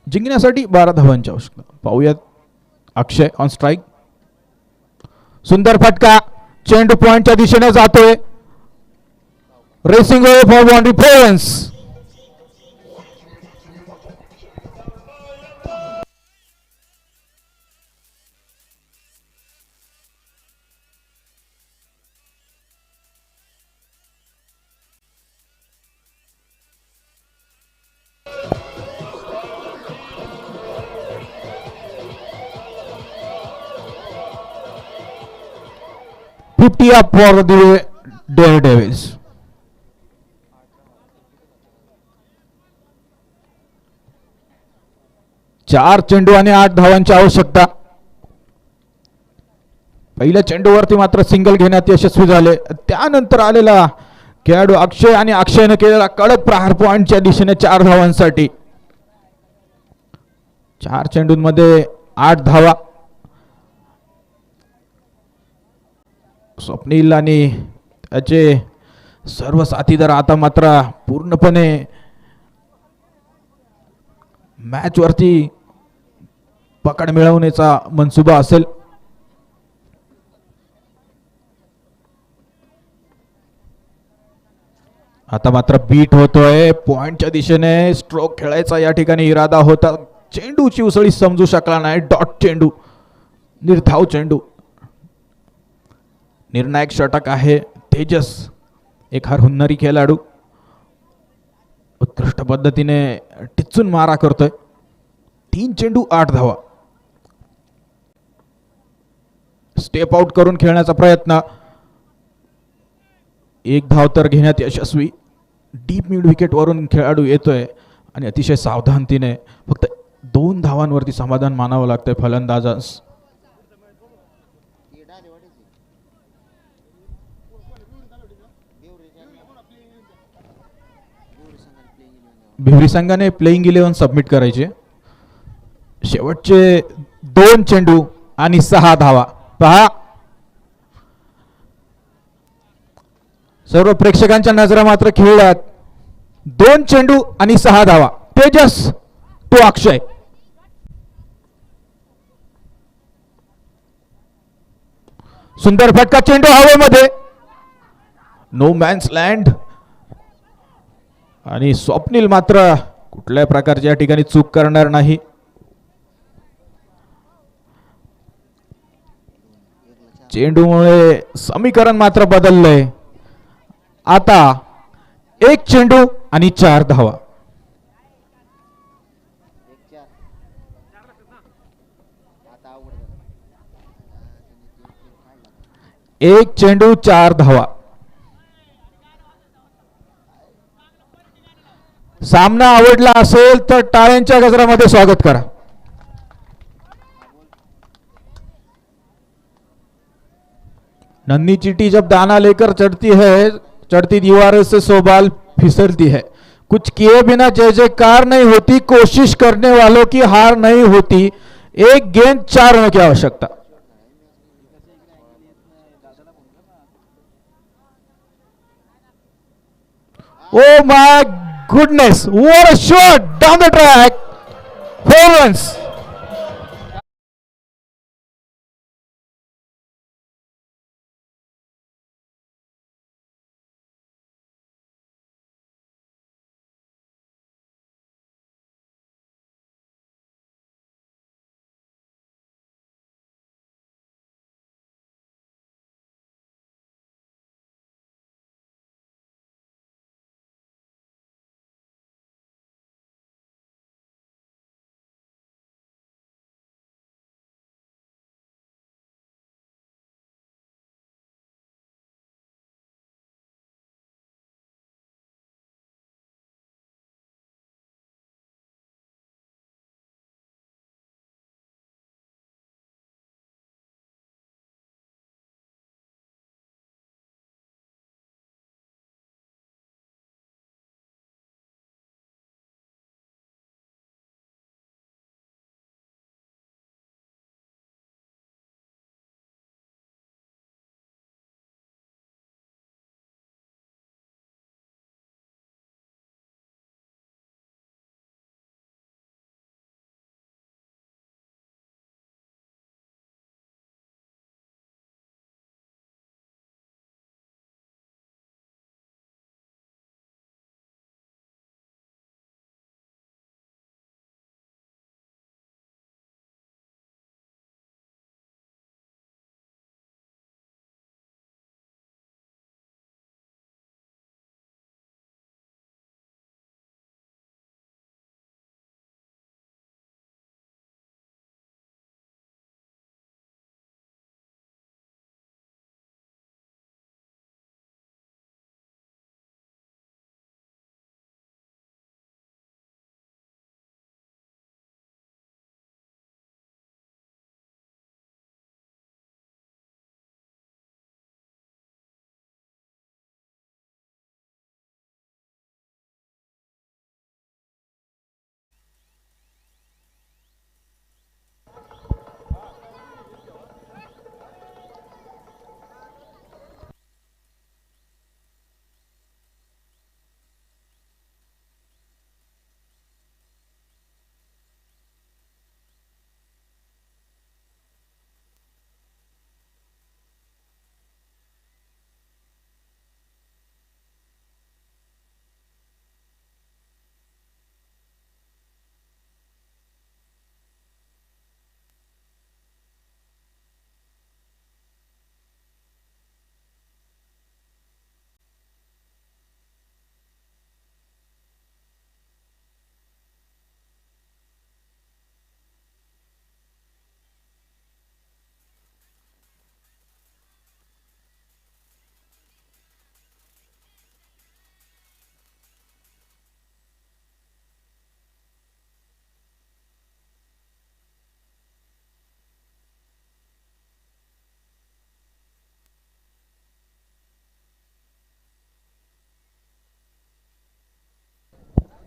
जिंकण्यासाठी 12 धावांची आवश्यकता. पाहूयात. Akshay on strike. सुंदर फटका. चेंडू पॉइंटच्या दिशेने जातोय. रेसिंग अवे फॉर बाउंड्री पोन्स. Fifty up for the Daredevils. चार चेंडू आणि 8 धावांची आवश्यकता. पहिल्या चेंडूवरती मात्र सिंगल घेण्यात यशस्वी झाले. त्यानंतर आलेला खेळाडू अक्षय आणि अक्षयने केलेला कडक प्रहार पॉइंटच्या दिशेने 4 धावांसाठी. 4 चेंडूंमध्ये 8 धावा. स्वप्नील आणि त्याचे सर्व साथीदार आता मात्र पूर्णपणे मॅच वरती पकड मिळवण्याचा मनसुबा असेल. आता मात्र बीट होतोय. पॉइंटच्या दिशेने स्ट्रोक खेळायचा या ठिकाणी इरादा होता. चेंडूची उसळी समजू शकला नाही. डॉट चेंडू. निर्धाव चेंडू. निर्णायक षटक आहे. तेजस एक हुन्नरी खेळाडू उत्कृष्ट पद्धतीने टिचून मारा करतोय. 3 चेंडू 8 धावा. स्टेप आउट करून खेळण्याचा प्रयत्न. 1 धाव तर घेण्यात यशस्वी. डीप मिड विकेट वरून खेळाडू येतोय आणि अतिशय सावधानतेने फक्त 2 धावांवरती समाधान मानावं लागतंय फलंदाजास. भिवरी संघाने प्लेइंग 11 सबमिट करायचे. शेवटचे 2 चेंडू आणि 6 धावा. पहा सर्व प्रेक्षकांच्या नजरा मात्र खेळल्यात. 2 चेंडू आणि 6 धावा. तेजस टू अक्षय. सुंदर फटका. चेंडू हवेमध्ये. No man's land. आणि स्वप्नील मात्र कुठल्याही प्रकारच्या या ठिकाणी चूक करणार नाही. चेंडूमुळे समीकरण मात्र बदललंय. आता 1 चेंडू आणि 4 धावा. 1 चेंडू 4 धावा. सामना आवडला असेल तर टाळ्यांच्या गजरामध्ये स्वागत करा. नन्ही चींटी जब दाना लेकर चढ़ती है, चढ़ती दीवारों से 100 बाल फिसलती है. कुछ किए बिना जय जयकार नहीं होती. कोशिश करने वालों की हार नहीं होती. 1 गेंद 4 रनों की आवश्यकता. Oh my goodness! What a shot down the track! 4 runs.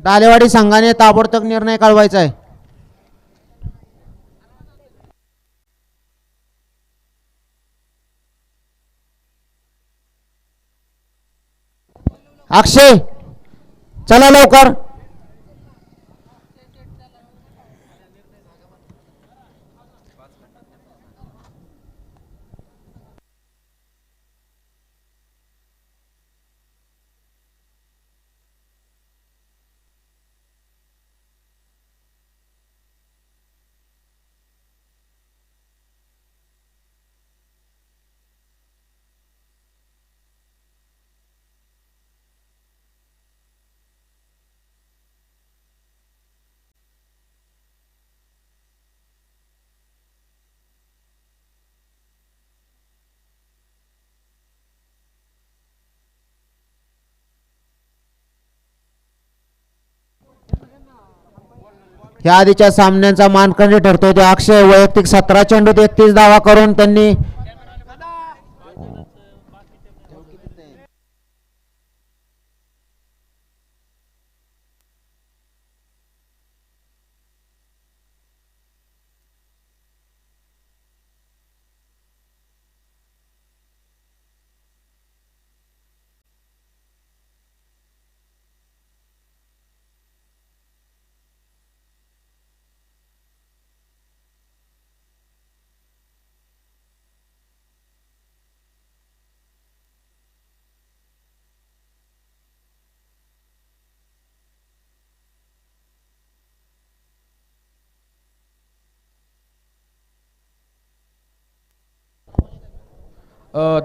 डालेवाडी संघाने ताबडतोब निर्णय कळवायचा आहे. अक्षय चला लवकर. या आधीच्या सामन्यांचा मानकंडी ठरतो ते अक्षय. वैयक्तिक 17 चेंडूत 31 धावा करून त्यांनी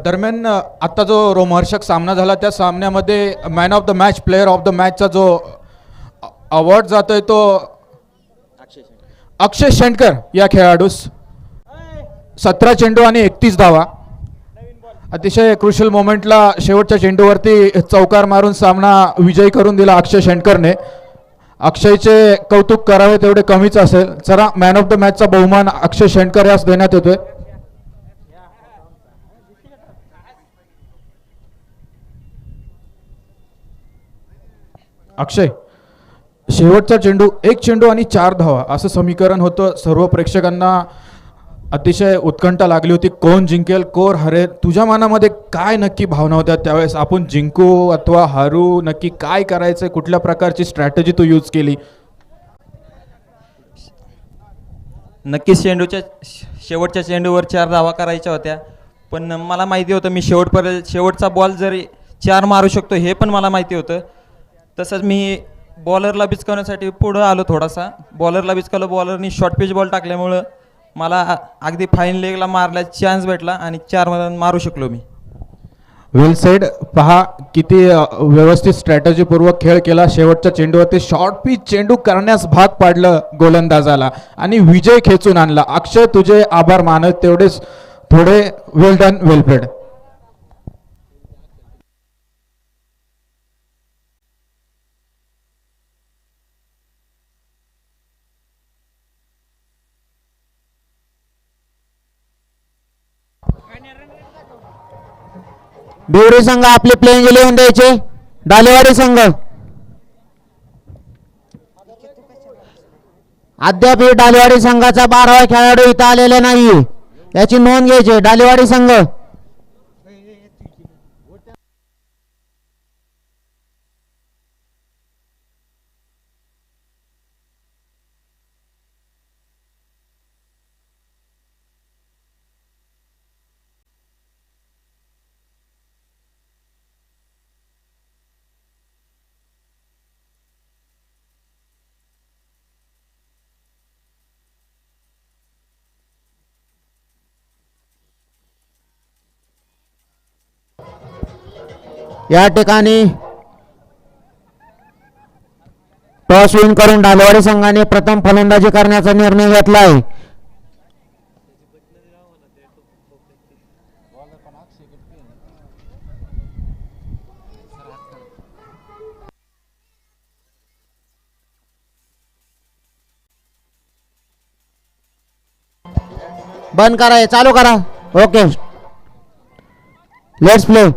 दरम्यान आत्ता जो रोमहर्षक सामना झाला त्या सामन्यामध्ये man of the match, player of the मॅचचा जो अवॉर्ड जातोय तो अक्षय शेंडकर या खेळाडूस. 17 चेंडू आणि 31 धावा. अतिशय क्रुशियल मोमेंटला शेवटच्या चेंडूवरती चौकार मारून सामना विजयी करून दिला अक्षय शेंडकरने. अक्षयचे कौतुक करावे तेवढे कमीच असेल. चला, मॅन ऑफ द मॅचचा बहुमान अक्षय शेंडकर यास देण्यात येतोय. अक्षय, शेवटचा चेंडू 1 चेंडू आणि 4 धावा असं समीकरण होतं. सर्व प्रेक्षकांना अतिशय उत्कंठा लागली होती, कोण जिंकेल कोण हरेल. तुझ्या मनामध्ये काय नक्की भावना होत्या त्यावेळेस? आपण जिंकू अथवा हरू, नक्की काय करायचं, कुठल्या प्रकारची स्ट्रॅटेजी तू यूज केली? नक्कीच शेवटच्या चेंडूवर 4 धावा करायच्या होत्या, पण मला माहिती होतं मी शेवटचा बॉल जरी 4 मारू शकतो हे पण मला माहिती होतं. तसंच मी बॉलरला बिचकवण्यासाठी पुढं आलो थोडासा. बॉलरला बिचकवलं, बॉलरनी शॉर्ट पिच बॉल टाकल्यामुळं मला अगदी फाईन लेगला मारण्याचा चान्स भेटला आणि 4 मारू शकलो मी. वेल सेड. पहा किती व्यवस्थित स्ट्रॅटेजीपूर्वक खेळ केला. शेवटच्या चेंडूवरती शॉर्ट पिच चेंडू करण्यास भाग पाडलं गोलंदाजाला आणि विजय खेचून आणला. अक्षय, तुझे आभार मानत तेवढेच थोडे. वेल डन, वेल प्लेड. बिवरी संघ आपले प्लेइंग इलेव्हन द्यायचे. डालेवाडी संघ अद्याप डालेवाडी संघाचा 12वा खेळाडू इथं आलेला नाही, याची नोंद घ्यायची. डालेवाडी संघ या ठिकाणी टॉस विन करून डालेवाडी संघाने प्रथम फलंदाजी करण्याचा निर्णय घेतला आहे. बंद करा, चालू करा. Okay, let's play.